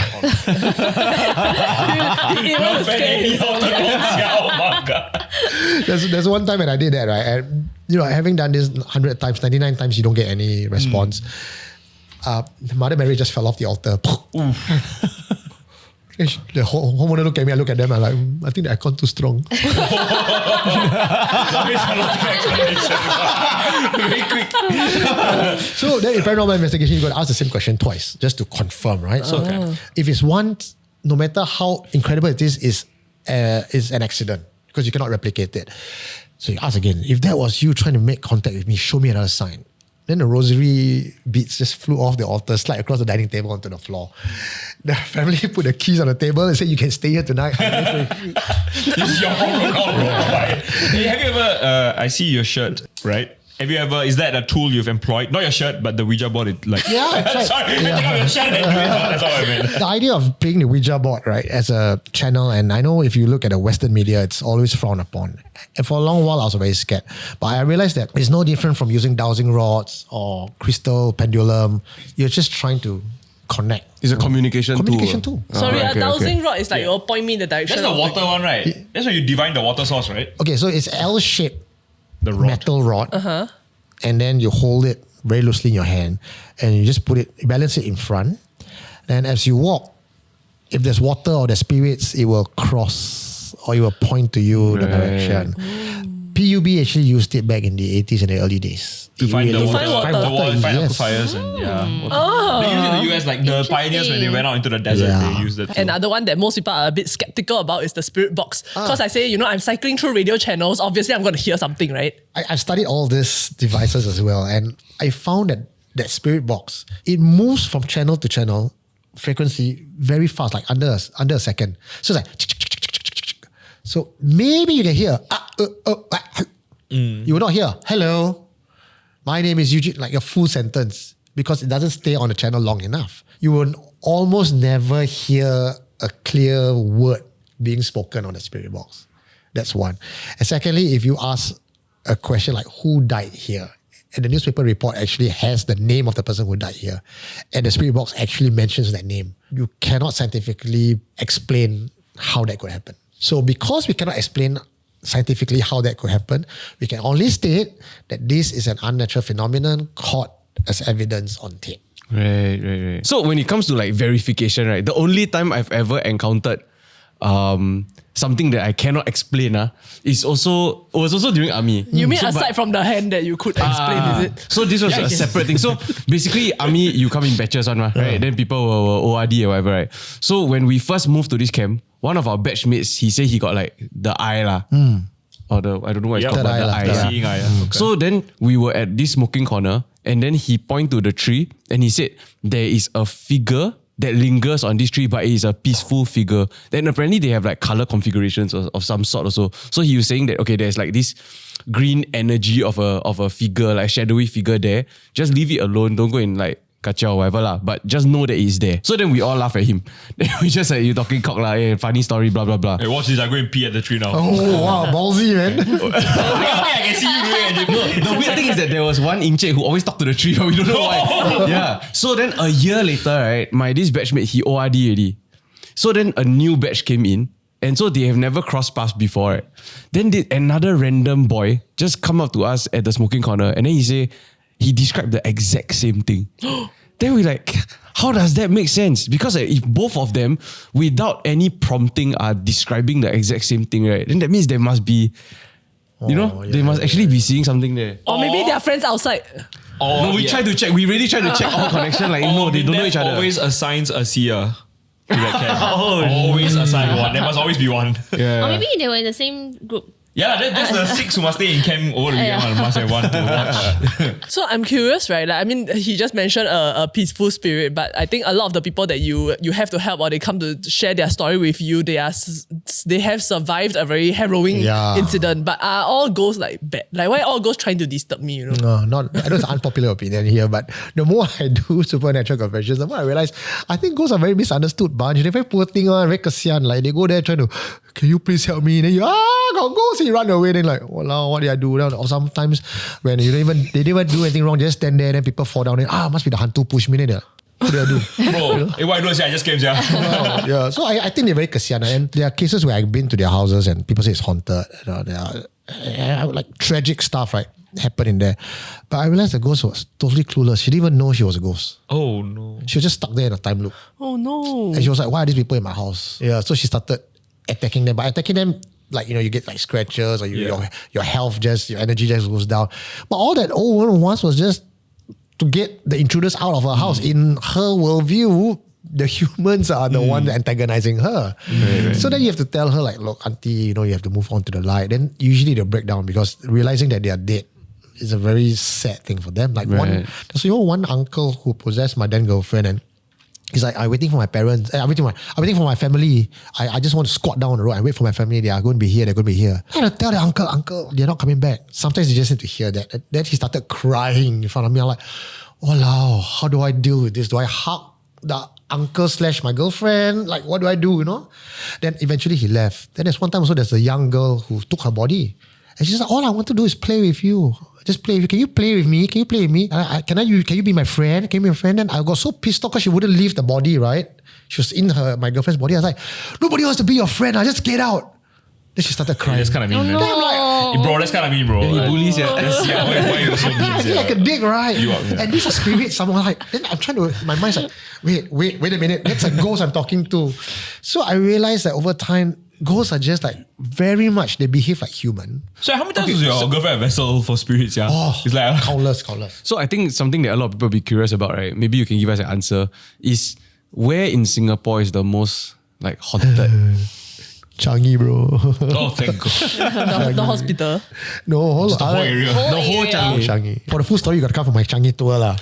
There's one time when I did that, right? And having done this 100 times, 99 times, you don't get any response. Mother Mary just fell off the altar. The homeowner look at me, I look at them, I'm like, I think the aircon too strong. Very quick. So then in paranormal investigation, you got to ask the same question twice just to confirm, right? So if it's one, no matter how incredible it is an accident because you cannot replicate it. So you ask again, if that was you trying to make contact with me, show me another sign. Then the rosary beads just flew off the altar, slide across the dining table onto the floor. The family put the keys on the table and said, you can stay here tonight. This is your home. Hey, have you ever, I see your shirt, right? Have you ever, is that a tool you've employed? Not your shirt, but the Ouija board. Yeah, I tried. Sorry, I think of your shirt. That's all I meant. The idea of playing the Ouija board, right, as a channel, and I know if you look at the Western media, it's always frowned upon. And for a long while, I was very scared. But I realized that it's no different from using dowsing rods or crystal pendulum. You're just trying to connect. It's a communication tool. Sorry, okay, a dowsing rod is like you'll point me in the direction. That's the of water one, right? That's when you divine the water source, right? Okay, so it's L-shaped The rod. metal rod. And then you hold it very loosely in your hand and you just balance it in front. And as you walk, if there's water or there's spirits, it will cross or it will point to you the direction. PUB actually used it back in the 80s and the early days. To find the water, water. find yes. aquifers and They use it in the US, like the pioneers when they went out into the desert, Yeah. they used it. Another one that most people are a bit skeptical about is the spirit box. Because I say, I'm cycling through radio channels. Obviously, I'm going to hear something, right? I've studied all these devices as well, and I found that spirit box, it moves from channel to channel, frequency very fast, like under a second. So it's like, so maybe you can hear, you will not hear, hello, my name is Eugene, like a full sentence, because it doesn't stay on the channel long enough. You will almost never hear a clear word being spoken on the spirit box. That's one. And secondly, if you ask a question like who died here, and the newspaper report actually has the name of the person who died here, and the spirit box actually mentions that name, you cannot scientifically explain how that could happen. So because we cannot explain scientifically how that could happen, we can only state that this is an unnatural phenomenon caught as evidence on tape. Right. So when it comes to like verification, right, the only time I've ever encountered something that I cannot explain was also during army. You mean aside from the hand that you could explain, is it? So this was a separate thing. So basically, army, you come in batches, right? Then people will ORD or whatever, right? So when we first moved to this camp, one of our batchmates, he said he got like the eye or the, I don't know what it's called, but the eye. Seeing eye. Okay. So then we were at this smoking corner and then he pointed to the tree and he said, there is a figure that lingers on this tree, but it is a peaceful figure. Then apparently they have like color configurations of some sort also. So he was saying that, okay, there's like this green energy of a figure, like shadowy figure there. Just leave it alone. Don't go and like kacau or whatever lah. But just know that it's there. So then we all laugh at him. Then we just like, you talking cock lah, funny story, blah, blah, blah. Hey, watch this, I go and pee at the tree now. Oh, wow, ballsy, man. I can see you doing it. The weird thing is that there was one Encik who always talked to the tree, but we don't know why. Yeah. So then a year later, right, this batchmate, he ORD already. So then a new batch came in, and so they have never crossed paths before, right? Then another random boy just come up to us at the smoking corner, and then he described the exact same thing. Then we like, how does that make sense? Because if both of them, without any prompting, are describing the exact same thing, right? Then that means there must be, they must actually be seeing something there. Or maybe they are friends outside. No, we try to check. We really try to check all connection. Like, no, they don't know each other. Always assigns a seer to that camp. Always assign one. There must always be one. Or maybe they were in the same group Yeah, that's the 6 who must stay in camp over the weekend. Must have one to watch. So I'm curious, right? Like, I mean, he just mentioned a peaceful spirit, but I think a lot of the people that you have to help or they come to share their story with you, they have survived a very harrowing incident. But are all ghosts like bad? Like, why are all ghosts trying to disturb me? You know? No, I know it's an unpopular opinion here, but the more I do supernatural confessions, the more I realize I think ghosts are very misunderstood bunch. They're very poor thing, very kasihan. Like they go there trying to, can you please help me? And then you got ghosts. You run away. Then like, wow, what did I do? Or sometimes when they didn't even do anything wrong, they just stand there. And then people fall down. And must be the hantu push me. Then what do I do? Bro, what I do is I just came here. Yeah, so I think they're very kasihan. And there are cases where I've been to their houses and people say it's haunted. There are like tragic stuff, right? Happened in there. But I realized the ghost was totally clueless. She didn't even know she was a ghost. Oh no. She was just stuck there in a time loop. Oh no. And she was like, why are these people in my house? Yeah, so she started attacking them. But attacking them, like, you get like scratches or your health your energy just goes down. But all that old woman wants was just to get the intruders out of her house. In her worldview, the humans are the one antagonizing her. Right. So then you have to tell her like, look, auntie, you have to move on to the light. Then usually they'll break down because realizing that they are dead is a very sad thing for them. Like one uncle who possessed my then girlfriend, and he's like, I'm waiting for my parents. I'm waiting for my family. I just want to squat down the road. I wait for my family. They are going to be here. They're going to be here. And I tell the uncle, they're not coming back. Sometimes you just need to hear that. Then he started crying in front of me. I'm like, oh wow, how do I deal with this? Do I hug the uncle / my girlfriend? Like, what do I do? Then eventually he left. Then there's one time also there's a young girl who took her body. And she's like, all I want to do is play with you. Just play with you. Can you play with me? Can you play with me? Can you be my friend? Can you be my friend? Then I got so pissed off because she wouldn't leave the body, right? She was in my girlfriend's body. I was like, nobody wants to be your friend. I just get out. Then she started crying. That's kind of mean, man. Then I'm like, Bro, that's kind of mean, bro. He bullies you. Why you so mean? I feel like a dick, right? You are, And this is spirit, someone like, then I'm trying to, my mind's like, wait a minute. That's a ghost I'm talking to. So I realized that over time, ghosts are just like very much, they behave like human. So how many times was your girlfriend a vessel for spirits? Yeah, it's like countless. So I think something that a lot of people be curious about, right? Maybe you can give us an answer. Is where in Singapore is the most like haunted? Changi, bro. Oh, thank God. The hospital. No, The whole area. The whole Changi. Changi. For the full story, you got to come for my Changi tour lah.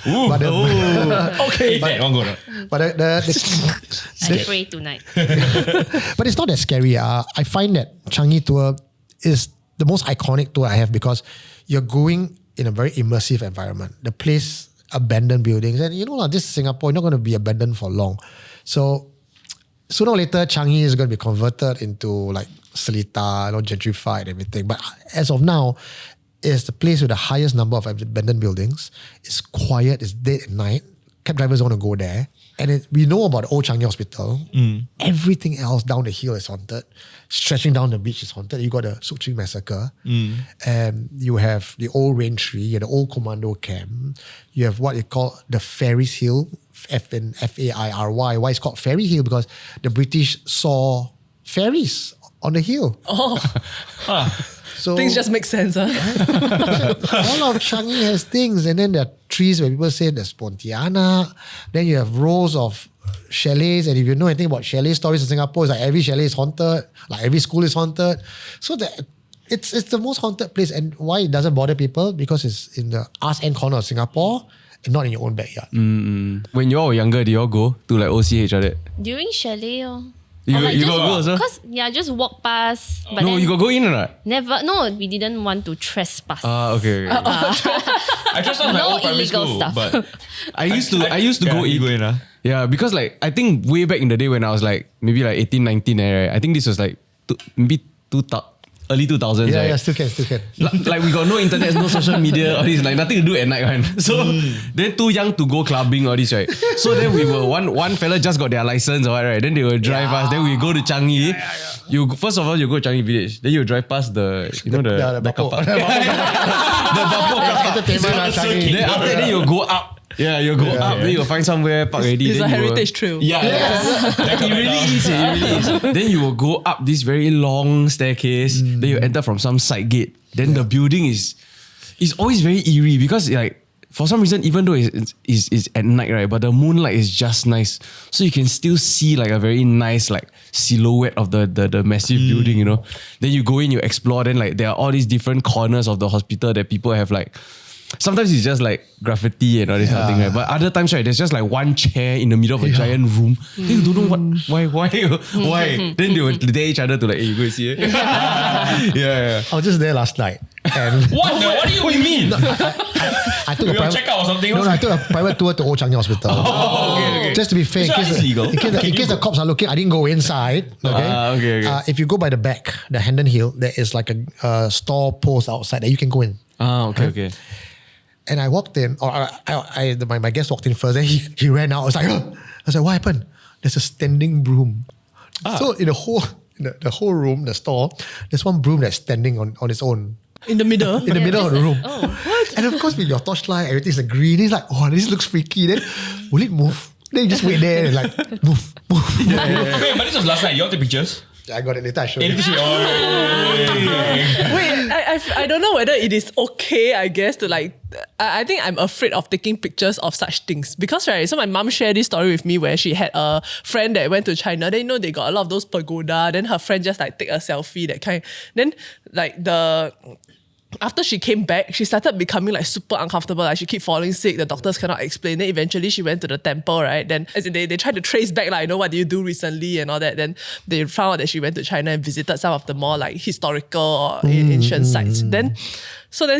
Okay, one go. But I pray tonight. but it's not that scary. I find that Changi tour is the most iconic tour I have because you're going in a very immersive environment. The place, abandoned buildings, and this is Singapore. You're not going to be abandoned for long. So sooner or later, Changi is going to be converted into like Seletar, gentrified and everything. But as of now, it's the place with the highest number of abandoned buildings. It's quiet, it's dead at night. Cab drivers want to go there. And we know about the old Changi Hospital. Everything else down the hill is haunted. Stretching down the beach is haunted. You got the Suk Ching Massacre. And you have the old Rain Tree, you have the old commando camp. You have what you call the Ferris Hill, F-A-I-R-Y. Why it's called Ferry Hill? Because the British saw ferries on the hill. So Things just make sense, huh? all of Changi has things, and then there are trees where people say there's Pontianak. Then you have rows of chalets, and if you know anything about chalet stories in Singapore, it's like every chalet is haunted, like every school is haunted. So it's the most haunted place. And why it doesn't bother people? Because it's in the arse end corner of Singapore and not in your own backyard. When you all were younger, did you all go to like OCH or that? During chalet, You got go also? Because just walk past. But No, then you got go in or not? never. No, we didn't want to trespass. Okay. I just saw my No old primary illegal school, stuff. but I used to go you in. go in, Yeah, because like I think way back in the day when I was like maybe like 18, 19, right? I think this was like early 2000s. Yeah, right? yeah, still can. Like we got no internet, no social media, all this, like nothing to do at night, right? So they're too young to go clubbing, all this, right? So then we were one fella just got their license, right? Then they will drive us. Then we go to Changi. You first of all you go to Changi Village. Then you drive past the the car park. The entertainment. Then after that you go up. Yeah, you go up. Then you find somewhere park already. It's then a you will- heritage trail. yeah. It really is. It really is. Then you will go up this very long staircase. Then you enter from some side gate. Then the building is always very eerie because like for some reason, even though it's at night, right, but the moonlight is just nice. So you can still see like a very nice like silhouette of the massive building, you know. Then you go in, you explore, then like there are all these different corners of the hospital that people have like, sometimes it's just like graffiti and all this kind of thing, right? But other times, right, there's just like one chair in the middle of a giant room. Then you don't know why. Then they will dare each other to like, hey, you go and see it. yeah. I was just there last night. And What do you mean? I took a You private check out or something? No, I took a private tour to Old Changi Hospital. Okay. Just to be fair, So in case, it's legal. in case the cops are looking, I didn't go inside. Okay. Okay. If you go by the back, the Hendon Hill, there is like a store post outside that you can go in. Okay. And I walked in, or my guest walked in first. Then he ran out. I was like, what happened? There's a standing broom. So in the whole room, the store, there's one broom that's standing on its own. In the middle. In the middle of the room. Oh, what? And of course, with your torchlight, everything's like green. He's like, oh, this looks freaky. Then, will it move? Then you just wait there and like, move. Wait, but this was last night. You all take pictures? I got it later. I showed you. Wait, I don't know whether it is okay, I guess, to like, I think I'm afraid of taking pictures of such things because, right, so my mom shared this story with me where she had a friend that went to China. Then, you know, they got a lot of those pagoda. Then her friend just like take a selfie, that kind. Then like after she came back, she started becoming like super uncomfortable. Like she keep falling sick. The doctors cannot explain. Then eventually she went to the temple, right? Then as in they tried to trace back, like, you know, what did you do recently and all that. Then they found out that she went to China and visited some of the more like historical or ancient sites. Then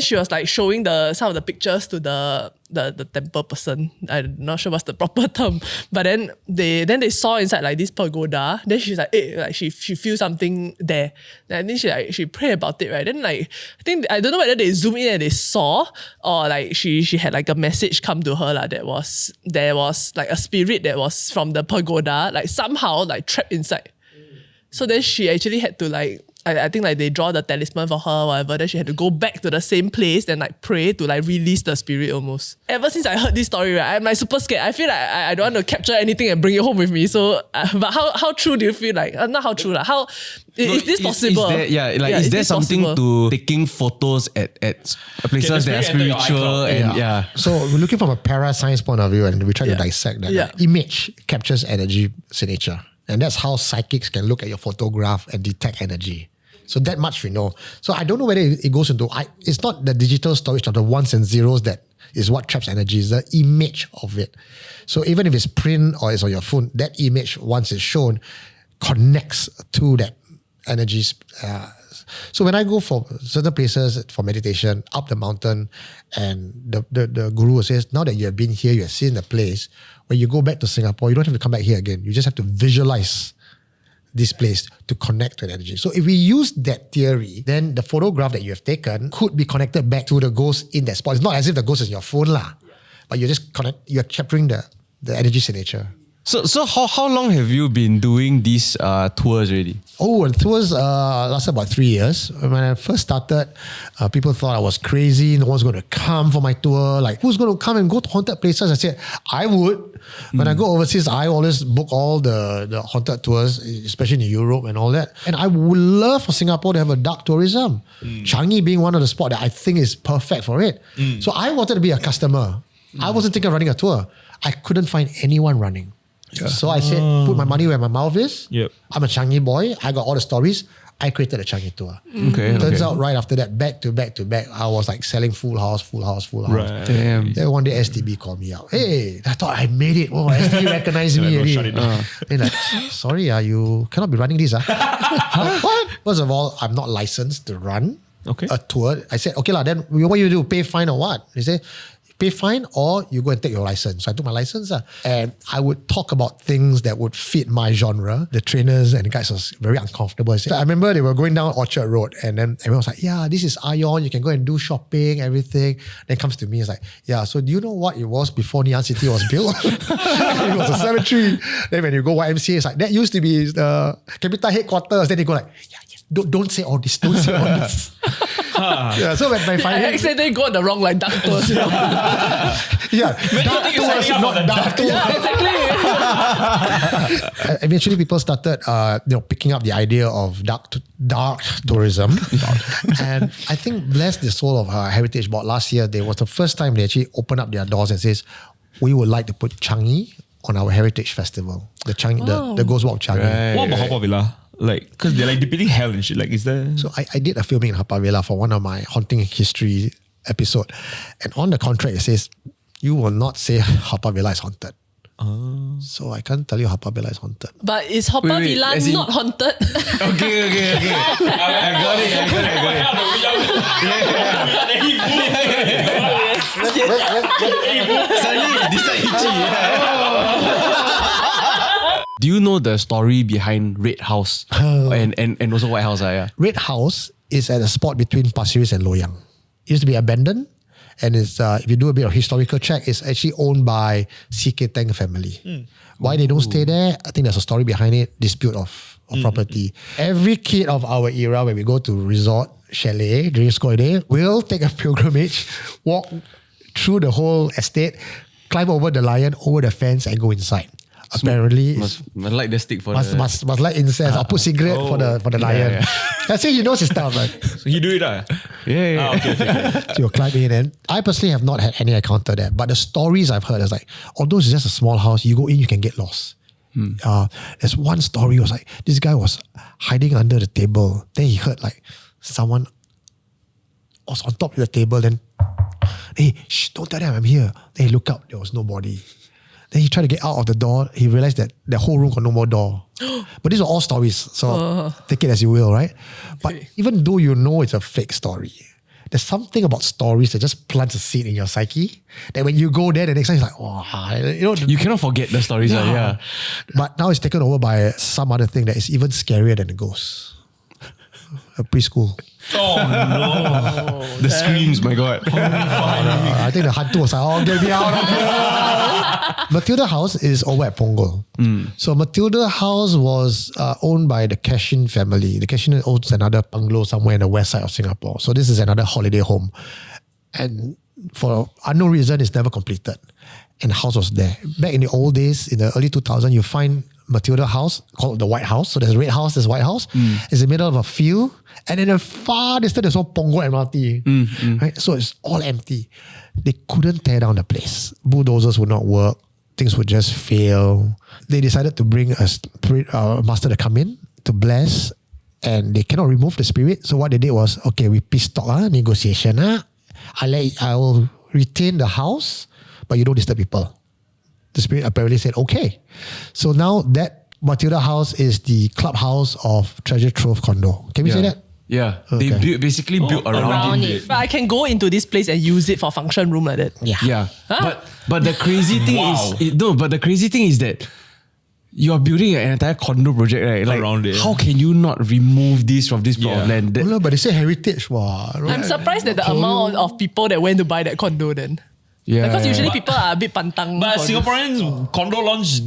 she was like showing some of the pictures to the temple person. I'm not sure what's the proper term. But then they saw inside like this pagoda. Then she's like, hey, like she feels something there. And then she prayed about it, right? Then like I don't know whether they zoom in and they saw, or like she had like a message come to her, like there was like a spirit that was from the pagoda, like somehow like trapped inside. So then she actually had to like, I think like they draw the talisman for her or whatever. Then she had to go back to the same place and like pray to like release the spirit almost. Ever since I heard this story, right, I'm like super scared. I feel like I don't want to capture anything and bring it home with me. So, but how true do you feel like? Not how true, like how is this possible? Is there something to taking photos at places that are spiritual and So we're looking from a parascience point of view and we try to dissect that. Yeah. Image captures energy signature. And that's how psychics can look at your photograph and detect energy. So that much we know. So I don't know whether it goes into, it's not the digital storage of the ones and zeros that is what traps energy, it's the image of it. So even if it's print or it's on your phone, that image, once it's shown, connects to that energy. So when I go for certain places for meditation, up the mountain, and the guru says, now that you have been here, you have seen the place, when you go back to Singapore, you don't have to come back here again. You just have to visualize this place to connect to energy. So if we use that theory, then the photograph that you have taken could be connected back to the ghost in that spot. It's not as if the ghost is in your phone but you're capturing the energy signature. So how long have you been doing these tours already? Oh, the tours lasted about 3 years. When I first started, people thought I was crazy. No one's going to come for my tour. Like, who's going to come and go to haunted places? I said, I would. When I go overseas, I always book all the haunted tours, especially in Europe and all that. And I would love for Singapore to have a dark tourism. Changi being one of the spots that I think is perfect for it. So I wanted to be a customer. I wasn't thinking of running a tour. I couldn't find anyone running. So I said, put my money where my mouth is. Yep. I'm a Changi boy. I got all the stories. I created a Changi tour. Turns out right after that, back to back, I was like selling full house. Right. Damn. Then one day STB called me out. Hey, I thought I made it. Oh, STB recognized me already. They're like, sorry, you cannot be running this. What? First of all, I'm not licensed to run a tour. I said, okay, then what you do? Pay fine or what? They say, pay fine or you go and take your license. So I took my license and I would talk about things that would fit my genre. The trainers and the guys was very uncomfortable. I remember they were going down Orchard Road and then everyone was like, yeah, this is Ion. You can go and do shopping, everything. Then it comes to me, it's like, yeah, so do you know what it was before Ngee Ann City was built? It was a cemetery. Then when you go YMCA, it's like, that used to be the Capital headquarters. Then they go like, yeah, don't say all this. Don't say all this. Yeah, so when my I final, accidentally go on the wrong like duck tours. yeah, dark tours, not dark tours. Yeah, exactly. Eventually, people started, picking up the idea of dark tourism, and I think bless the soul of Heritage Board. Last year, there was the first time they actually opened up their doors and says, we would like to put Changi on our Heritage Festival. The Changi, the Ghost Walk Changi. Right. What about Haw Paw Villa? Like, because they're like depicting hell and shit. Like, is there? So I did a filming in Haw Paw Villa for one of my haunting history episode, and on the contract it says, you will not say Haw Paw Villa is haunted. So I can't tell you Haw Paw Villa is haunted. But is Haw Paw Wait, Villa as in- not haunted? Okay. I got it. Suddenly this side itchy. Do you know the story behind Red House and also White House? Yeah. Red House is at a spot between Pasir Ris and Loyang. It used to be abandoned, and it's if you do a bit of historical check, it's actually owned by CK Tang family. Why they don't stay there? I think there's a story behind it. Dispute of property. Every kid of our era, when we go to resort chalet during school holiday, will take a pilgrimage, walk through the whole estate, climb over the lion, over the fence, and go inside. Apparently, Must light the stick for must light incense or put cigarette for the lion. yeah. I say he knows his stuff. Right? So you do it, Yeah. Okay. So you climb in, and I personally have not had any encounter there. But the stories I've heard is like, although it's just a small house, you go in, you can get lost. There's one story was like, this guy was hiding under the table. Then he heard like someone was on top of the table. Then, hey, shh, don't tell them I'm here. Then he looked up, there was nobody. Then he tried to get out of the door. He realized that the whole room got no more door. But these are all stories, so take it as you will, right? But even though you know it's a fake story, there's something about stories that just plants a seed in your psyche. That when you go there, the next time it's like, wow, You cannot forget the stories. Yeah. But now it's taken over by some other thing that is even scarier than the ghost. A preschool. Oh no. The screams, my God. I think the hantu was like, oh, get me out of here. Matilda House is over at Punggol. So Matilda House was owned by the Cashin family. The Cashin owns another bungalow somewhere in the west side of Singapore. So this is another holiday home. And for unknown reason, it's never completed. And the house was there. Back in the old days, in the early 2000s, you find Matilda House called the White House. So there's Red House, there's White House. It's in the middle of a field. And in the far distance, there's all Punggol MRT. Right? So it's all empty. They couldn't tear down the place. Bulldozers would not work. Things would just fail. They decided to bring a spirit master to come in to bless, and they cannot remove the spirit. So what they did was, okay, we peace talk, negotiation. I will retain the house, but you don't disturb people. The spirit apparently said, okay. So now that Matilda House is the clubhouse of Treasure Trove Condo. Can we say that? Yeah. Okay. They basically built around it. But I can go into this place and use it for function room like that. Yeah. But the crazy thing the crazy thing is that you are building an entire condo project, right? Like, Around it. how can you not remove this from this plot of land? Oh, no, but they say heritage. Wow, right? I'm surprised at the amount of people that went to buy that condo then. Yeah. Because usually people are a bit pantang. But for this. Singaporeans, condo launch,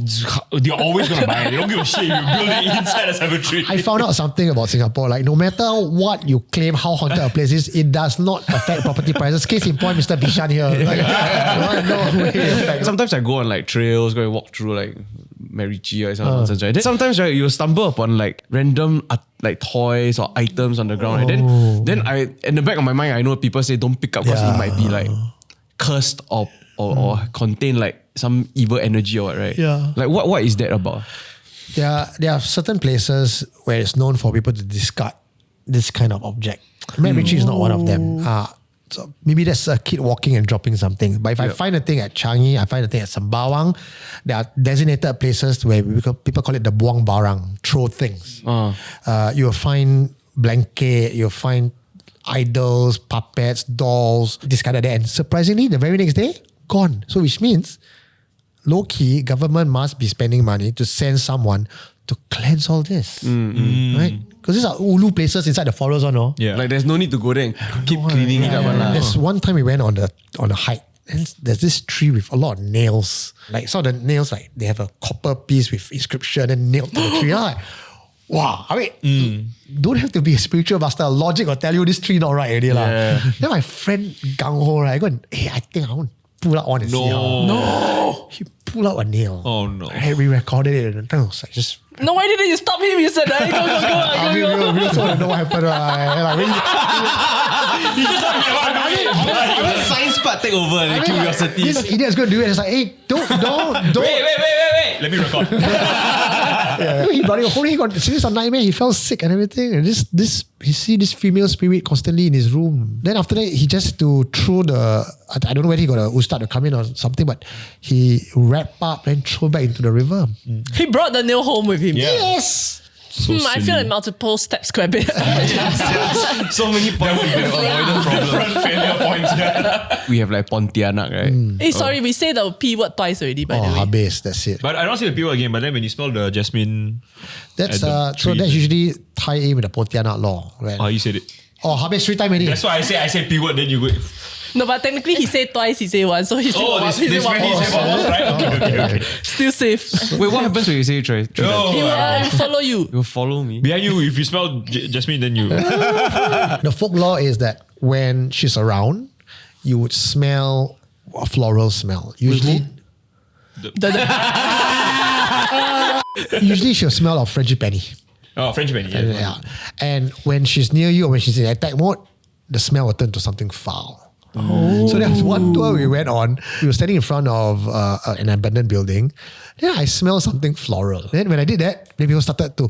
they're always going to buy it. They don't give a shit. You build it inside a cemetery. I found out something about Singapore. Like, no matter what you claim, how haunted a place is, it does not affect property prices. Case in point, Mr. Bishan here. Like, no way affects. Sometimes I go on like trails, go and walk through like Marichi or some nonsense, right? Then sometimes, right, you stumble upon like random like toys or items on the ground. Right? Then I, in the back of my mind, I know people say don't pick up because it might be like cursed or contain like some evil energy or what, right? Yeah. Like what is that about? There are certain places where it's known for people to discard this kind of object. Marichi is not one of them. So maybe that's a kid walking and dropping something. But if I find a thing at Changi, I find a thing at Sembawang, there are designated places where people call it the buang barang, throw things. You'll find blanket, you'll find idols, puppets, dolls, discarded there. And surprisingly, the very next day, gone. So which means, low-key, government must be spending money to send someone to cleanse all this. Right? Because these are ulu places inside the forest, no? Yeah. Like there's no need to go there and keep cleaning it up. There's one time we went on a hike, and there's this tree with a lot of nails. Like some of the nails, like they have a copper piece with inscription and nailed to the tree. I'm like, wow, I mean, don't have to be a spiritual master. Logic will tell you this tree not right already. Yeah. Then my friend Gang Ho, right, I go and, hey, I think I want to pull out one and see how. No. He pulled out a nail. Oh, no. And we recorded it and I was like, just... No, why didn't you stop him? You said, hey, go. We also want to know what happened. Right? The science part take over and the curiosity. This idiot's going to do it. It's like, hey, don't. Wait. Let me record. He brought it home. He got serious on nightmare. He felt sick and everything. And this he see this female spirit constantly in his room. Then after that, he just to throw the, I don't know whether he got a ustad to come in or something, but he wrapped up and threw back into the river. He brought the nail home with him. Yeah. Yes. I feel like multiple steps quite a bit. So many points we can avoid problems. Different failure points. Yeah. We have like Pontianak, right? Hey, sorry, we say the P word twice already, by the way. Habis, that's it. But I don't see the people again. But then when you smell the jasmine, That's at the so tree, that's usually tie in with the Pontianak law. Right? oh, you said it. Habis 3 times already. That's why I say P word. Then you go. No, but technically he said twice, he said once, so he said Oh, one. this when he said one, right? Okay. Still safe. Wait, what happens when you say try? Oh, He will follow you. You will follow me. behind you, if you smell jasmine, then you. The folklore is that when she's around, you would smell a floral smell. Usually, usually she'll smell of frangipani. Oh, Frenchman. Yeah. Yeah. And when she's near you or when she's in attack mode, the smell will turn to something foul. So there was one tour we went on. We were standing in front of an abandoned building. Then I smelled something floral. Then when I did that, then people started to.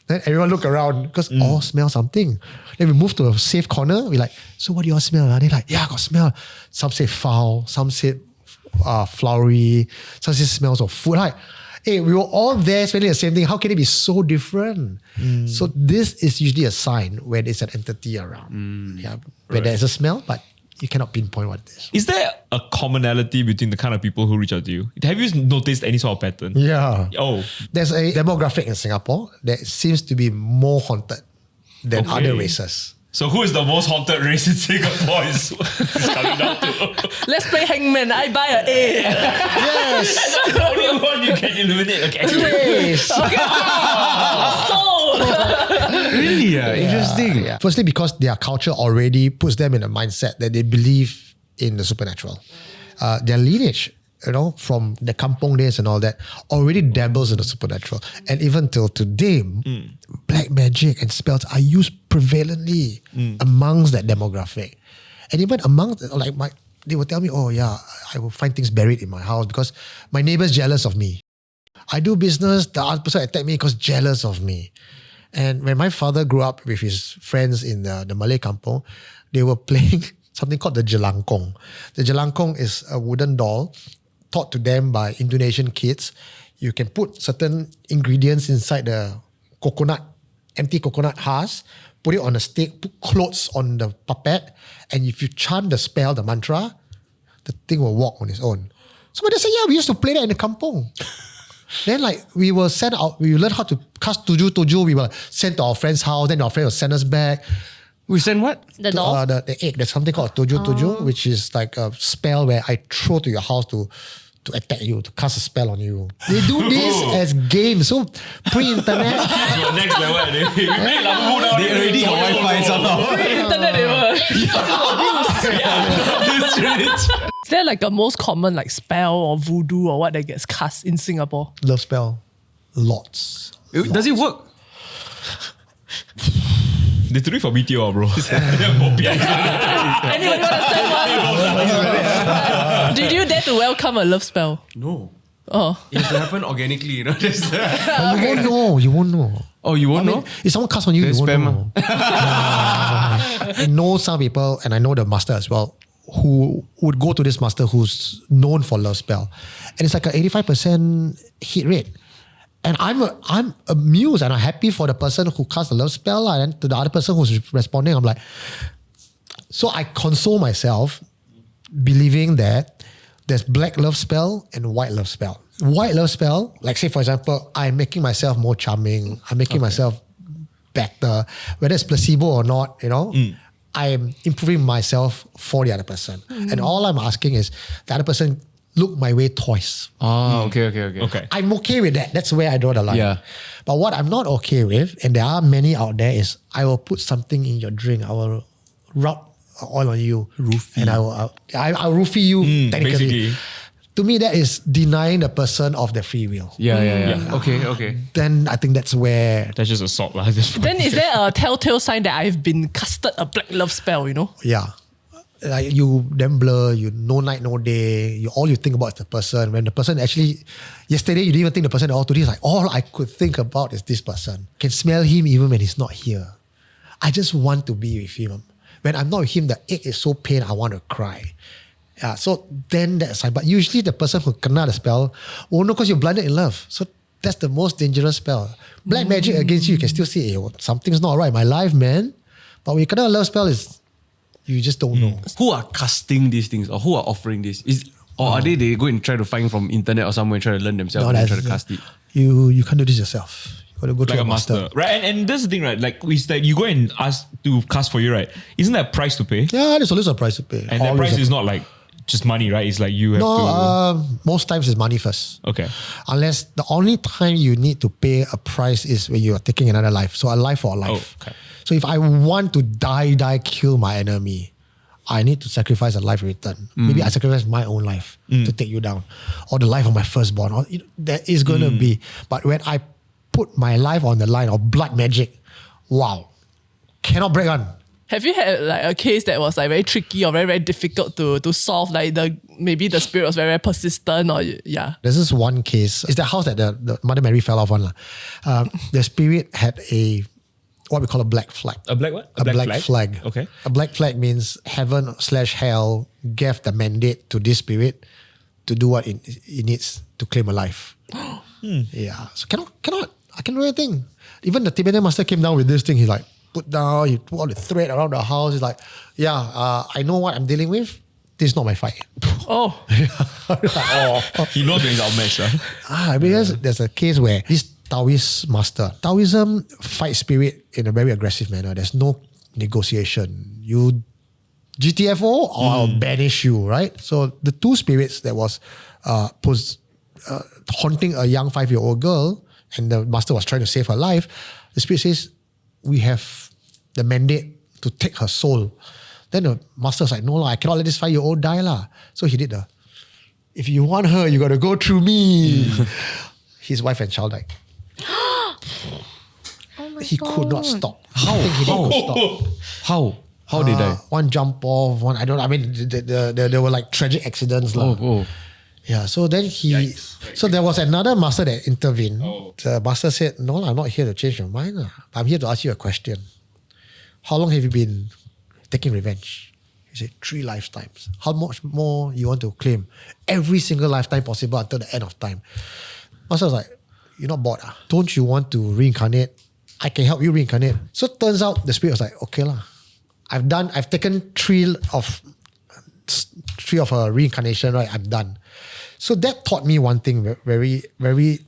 Then everyone looked around because all smell something. Then we moved to a safe corner. We're like, so what do you all smell? They're like, yeah, I got smell. Some say foul. Some say flowery. Some say smells of food. Like, hey, we were all there smelling the same thing. How can it be so different? So this is usually a sign when it's an entity around. Yeah, where there's a smell, but you cannot pinpoint what it is. Is there a commonality between the kind of people who reach out to you? Have you noticed any sort of pattern? Yeah. Oh, There's a demographic in Singapore that seems to be more haunted than Okay. other races. so who is the most haunted race in Singapore? Is coming down to. Let's play Hangman. I buy a A. Yes. That's the only one you can illuminate. Okay. Yes. Sold. Really? Interesting. Yeah. Firstly, because their culture already puts them in a mindset that they believe in the supernatural. Their lineage, from the kampong days and all that, already dabbles in the supernatural. And even till today, black magic and spells are used prevalently amongst that demographic. And even amongst, they will tell me, oh yeah, I will find things buried in my house because my neighbor's jealous of me. I do business, the other person attacked me because jealous of me. And when my father grew up with his friends in the Malay kampong, they were playing something called the jelangkong. The jelangkong is a wooden doll taught to them by Indonesian kids. You can put certain ingredients inside the empty coconut husk, put it on a stick, put clothes on the puppet, and if you chant the spell, the mantra, the thing will walk on its own. So they say, yeah, we used to play that in the kampong. Then we were sent out, we learned how to cast tuju, we were sent to our friend's house, then our friend will send us back. We send what? The doll? The egg, there's something called tuju, which is like a spell where I throw to your house to attack you, to cast a spell on you. They do this as games, so pre-internet. Next level. They already got Wi-Fi somehow. Internet they were. Is there like a most common spell or voodoo or what that gets cast in Singapore? Love spell. Lots. Does it work? They do it for BTO, bro. Anybody want to send one? Did you dare to welcome a love spell? No. Oh. It has to happen organically, But you won't know. Oh, you won't know? If someone casts on you, There's you won't spam, know. I know some people, and I know the master as well, who would go to this master who's known for love spell. And it's like an 85% hit rate. And I'm amused and I'm happy for the person who casts the love spell, and to the other person who's responding, I'm like, so I console myself believing that there's black love spell and white love spell. White love spell, like say for example, I'm making myself more charming, I'm making myself better, whether it's placebo or not, I am improving myself for the other person. And all I'm asking is the other person look my way twice. Oh, okay. Okay. I'm okay with that. That's where I draw the line. Yeah. But what I'm not okay with, and there are many out there, is I will put something in your drink. I will rub oil on you. Roofie. And I'll roofie you technically. Basically. To me, that is denying the person of their free will. Yeah. Okay. Then I think that's where, That's just assault lah. Then is there a telltale sign that I've been casted a black love spell, you know? yeah. Like you then blur, you no night, no day, all you think about is the person. When the person actually, yesterday you didn't even think the person at all. Today it's like, all I could think about is this person. Can smell him even when he's not here. I just want to be with him. When I'm not with him, the ache is so pain, I want to cry. Yeah, so then that's like, but usually the person who kena the spell won't know because you're blinded in love. So that's the most dangerous spell. Black magic against you can still say, hey, something's not right in my life, man. But when you kena a love spell, you just don't know. Who are casting these things or who are offering this? Or are they go and try to find from internet or somewhere and try to learn themselves and try to cast it? You can't do this yourself. You got to go to Like a a master. Right? And that's the thing, right? Like you go and ask to cast for you, right? Isn't there a price to pay? Yeah, there's always a price to pay. And that Always price a- is not like just money, right? It's like you have to... most times it's money first. Okay. Unless the only time you need to pay a price is when you are taking another life. So a life for a life. Oh, okay. So if I want to kill my enemy, I need to sacrifice a life in return. Maybe I sacrifice my own life to take you down. Or the life of my firstborn. Or, there is going to be. But when I put my life on the line of blood magic, wow. Cannot break on. Have you had like a case that was like very tricky or very, very difficult to solve? Like maybe the spirit was very, very persistent or yeah. There's this one case. It's the house that the Mother Mary fell off on. The spirit had what we call a black flag. A black what? A black flag. Okay. A black flag means heaven/hell gave the mandate to this spirit to do what it needs to claim a life. Yeah. So I cannot do anything. Even the Tibetan master came down with this thing. He put all the thread around the house. He's like, I know what I'm dealing with. This is not my fight. Oh. He knows when he's outmatched. Because there's a case where this Taoist master, Taoism fight spirit in a very aggressive manner. There's no negotiation. You GTFO or I'll banish you, right? So the two spirits that was haunting a young 5-year-old girl and the master was trying to save her life, the spirit says, we have the mandate to take her soul. Then the master was like, no, I cannot let this 5-year-old die. So he did if you want her, you got to go through me. His wife and child died. Oh my He God. could not stop. Nothing he did could stop. How did they? One jump off, there were like tragic accidents. Yeah, so then so there was another master that intervened. The master said, no, I'm not here to change your mind. I'm here to ask you a question. How long have you been taking revenge? He said, 3 lifetimes. How much more you want to claim? Every single lifetime possible until the end of time. Master was like, you're not bored. Don't you want to reincarnate? I can help you reincarnate. So turns out the spirit was like, okay lah. I've taken 3 of a reincarnation, right? I'm done. So that taught me one thing very, very,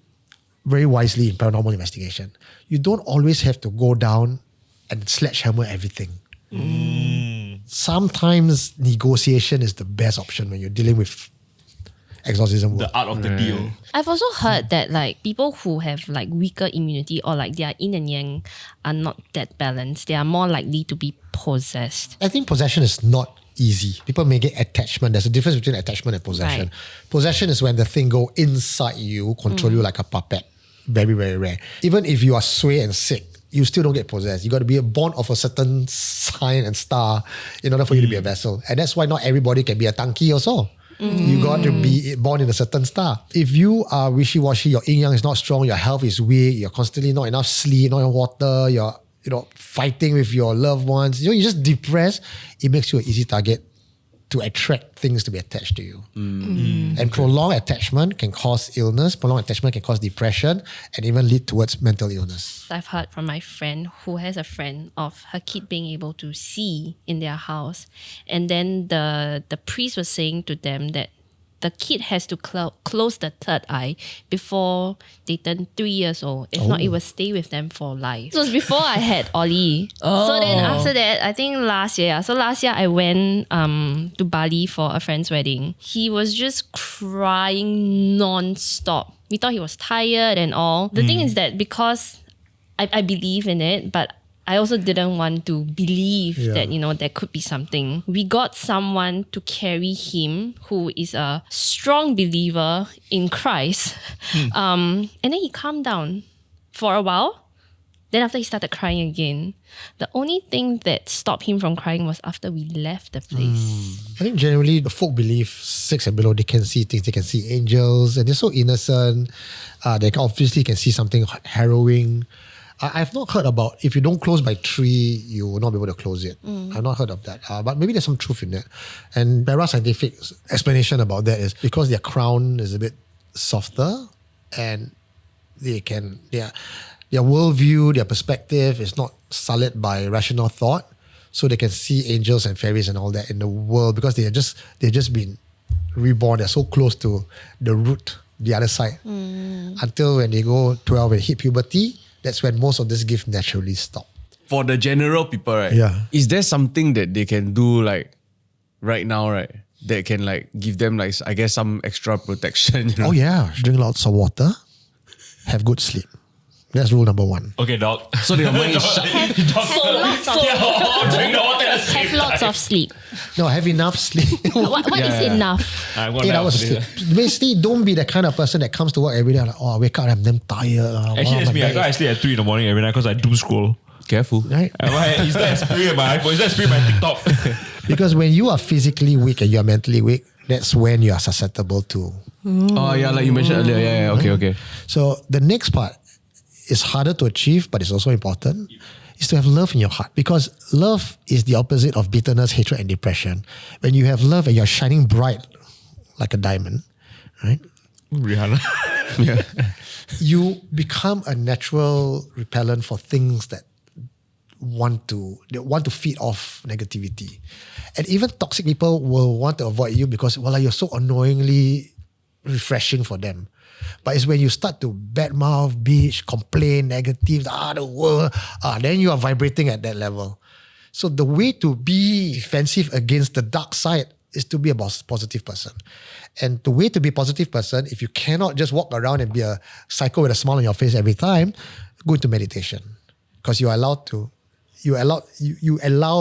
very wisely in paranormal investigation. You don't always have to go down and sledgehammer everything. Sometimes negotiation is the best option when you're dealing with exorcism work. The art of the deal. I've also heard that like people who have like weaker immunity or like their yin and yang are not that balanced, they are more likely to be possessed. I think possession is not easy. People may get attachment. There's a difference between attachment and possession. Right. Possession is when the thing go inside you, control you like a puppet. Very, very rare. Even if you are sway and sick, you still don't get possessed. You got to be born of a certain sign and star in order for you to be a vessel. And that's why not everybody can be a tanki also. You got to be born in a certain star. If you are wishy-washy, your yin yang is not strong, your health is weak, you're constantly not enough sleep, not enough water, you're fighting with your loved ones, you're just depressed, it makes you an easy target to attract things to be attached to you. And prolonged attachment can cause illness, prolonged attachment can cause depression, and even lead towards mental illness. I've heard from my friend who has a friend of her kid being able to see in their house. And then the priest was saying to them that the kid has to close the third eye before they turn 3 years old. If not, it will stay with them for life. So it was before I had Ollie. So then after that, I think last year. So last year I went to Bali for a friend's wedding. He was just crying non-stop. We thought he was tired and all. The thing is that because I believe in it, but I also didn't want to believe that, there could be something. We got someone to carry him who is a strong believer in Christ. And then he calmed down for a while. Then after he started crying again. The only thing that stopped him from crying was after we left the place. I think generally the folk believe 6 and below, they can see things, they can see angels, and they're so innocent. They obviously can see something harrowing. I've not heard about if you don't close by 3, you will not be able to close it. I've not heard of that. But maybe there's some truth in that. And parascientific explanation about that is because their crown is a bit softer and their worldview, their perspective is not sullied by rational thought. So they can see angels and fairies and all that in the world because they've just been reborn. They're so close to the root, the other side. Until when they go 12 and hit puberty, that's when most of this gift naturally stop. For the general people, right? Yeah. Is there something that they can do like right now, right? That can like give them like, I guess, some extra protection, Oh yeah, drink lots of water, have good sleep. That's rule number 1. Okay, dog. So their mind is shut. Have lots of sleep. No, have enough sleep. What is enough? 8 hours sleep. Basically, don't be the kind of person that comes to work every day like, I wake up, I'm damn tired. Actually, it's me. I sleep at 3 in the morning every night because I doom scroll. Careful. Right? Is that spirit in my iPhone? Is that spirit in my TikTok? Because when you are physically weak and you are mentally weak, that's when you are susceptible to. Oh yeah, like you mentioned earlier. Yeah. Okay. So the next part is harder to achieve, but it's also important, is to have love in your heart. Because love is the opposite of bitterness, hatred, and depression. When you have love and you're shining bright like a diamond, right? Rihanna. Yeah. You become a natural repellent for things that want to feed off negativity. And even toxic people will want to avoid you because, you're so annoyingly refreshing for them. But it's when you start to badmouth, bitch, complain, negative, the world, then you are vibrating at that level. So the way to be defensive against the dark side is to be a positive person. And the way to be a positive person, if you cannot just walk around and be a psycho with a smile on your face every time, go into meditation. Because you allow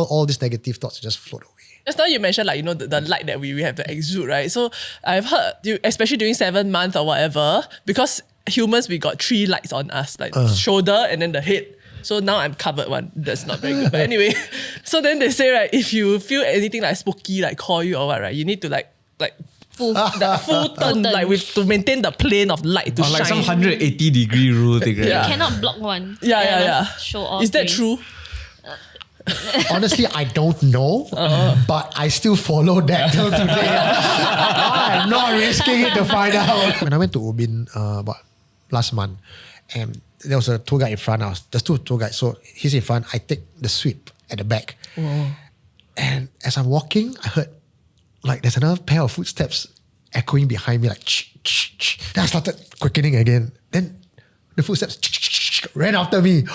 all these negative thoughts to just float away. Just now you mentioned the light that we have to exude, right? So I've heard, especially during 7 months or whatever, because humans, we got 3 lights on us, like shoulder and then the head. So now I'm covered one. That's not very good. But anyway, so then they say, right, if you feel anything like spooky, like call you or what, right, you need to like full turn, like to maintain the plane of light to shine. Like some 180-degree rule thing, right? You cannot block one. Yeah. Show all Is that 3. true? Honestly, I don't know, but I still follow that till today. I'm not risking it to find out. When I went to Ubin about last month, and there was a tour guide in front of us. There's 2 tour guides. So he's in front, I take the sweep at the back. And as I'm walking, I heard like there's another pair of footsteps echoing behind me, like ch. Then I started quickening again. Then the footsteps ran after me.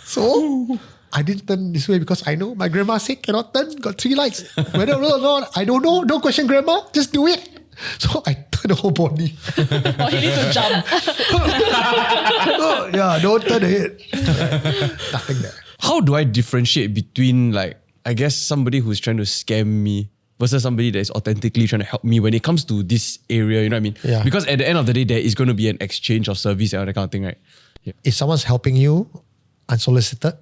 So I didn't turn this way because I know my grandma said cannot turn, got 3 lights. Whether or not, I don't know. Don't question grandma, just do it. So I turned the whole body. Or he needs to jump. Don't turn the head. Nothing there. How do I differentiate between like, I guess somebody who's trying to scam me versus somebody that is authentically trying to help me when it comes to this area, you know what I mean? Yeah. Because at the end of the day, there is going to be an exchange of service and that kind of thing, right? Yeah. If someone's helping you unsolicited,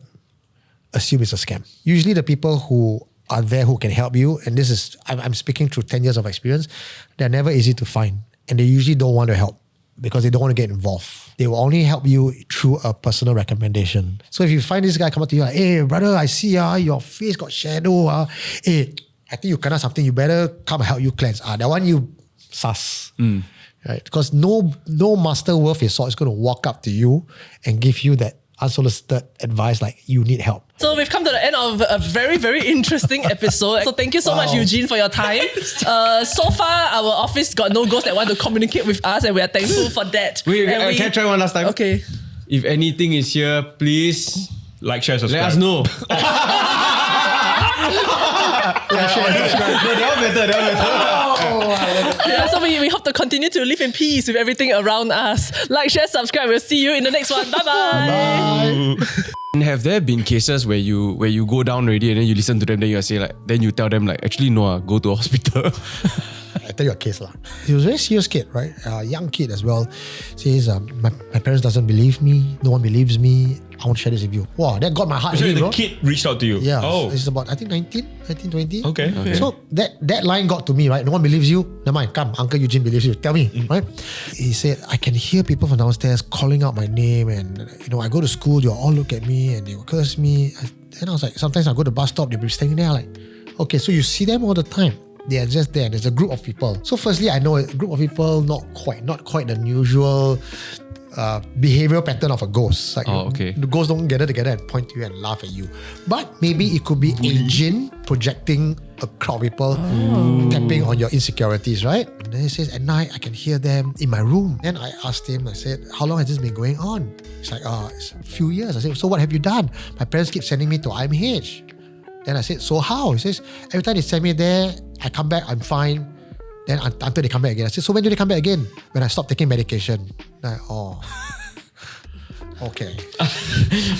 assume it's a scam. Usually the people who are there who can help you, and this is, I'm speaking through 10 years of experience, they're never easy to find. And they usually don't want to help because they don't want to get involved. They will only help you through a personal recommendation. So if you find this guy come up to you like, hey brother, I see your face got shadow. Hey, I think you kena something, you better come help you cleanse. That one you sus. Right? Because no master worth his salt is going to walk up to you and give you that unsolicited advice like you need help. So we've come to the end of a very, very interesting episode. So thank you so much, Eugene, for your time. So far, our office got no ghosts that want to communicate with us, and we are thankful for that. Wait, can I try one last time? Okay. If anything is here, please Like, share, subscribe. let us know. Yeah, so we hope to continue to live in peace with everything around us. Like, share, subscribe. We'll see you in the next one. Bye-bye. And have there been cases where you go down already and then you listen to them, then you say like, then you tell them like, actually no, go to hospital. I tell you a case lah. He was a very serious kid, right? Young kid as well. Says, my parents doesn't believe me. No one believes me. I want to share this with you. Wow, that got my heart. So really, the bro. kid reached out to you? Yeah. Oh. It's about, I think 19, 20. Okay. So that line got to me, right? No one believes you. Never mind. Come, Uncle Eugene believes you. Tell me, right? He said, I can hear people from downstairs calling out my name, and I go to school, they all look at me and they will curse me. And I was like, sometimes I go to the bus stop, they'll be standing there like, okay, so you see them all the time. They are just there. There's a group of people. So firstly, I know a group of people, not quite the usual behavioral pattern of a ghost. Like, okay. The ghosts don't gather together and point to you and laugh at you. But maybe it could be a jinn projecting a crowd of people, tapping on your insecurities, right? And then he says, at night, I can hear them in my room. Then I asked him, I said, how long has this been going on? He's like, it's a few years. I said, so what have you done? My parents keep sending me to IMH. Then I said, so how? He says, every time they send me there, I come back, I'm fine. Then until they come back again. I said, so when do they come back again? When I stop taking medication. Like, okay.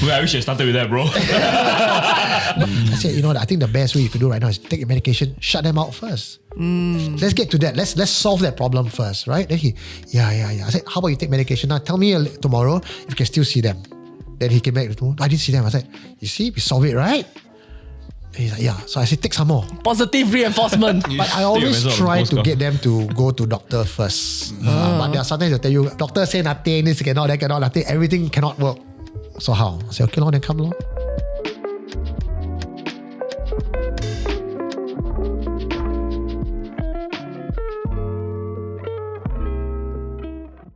Well, I wish I started with that, bro. I said, I think the best way you could do right now is take your medication, shut them out first. Let's get to that. Let's solve that problem first, right? Then he, yeah. I said, how about you take medication now? Tell me tomorrow if you can still see them. Then he came back tomorrow. I didn't see them. I said, you see, we solve it, right? He's like, yeah. So I said, take some more. Positive reinforcement. But I always try to get them to go to doctor first. But there are sometimes they'll tell you, doctor say nothing, this cannot, that cannot, nothing, everything cannot work. So how? I say, okay, then come along.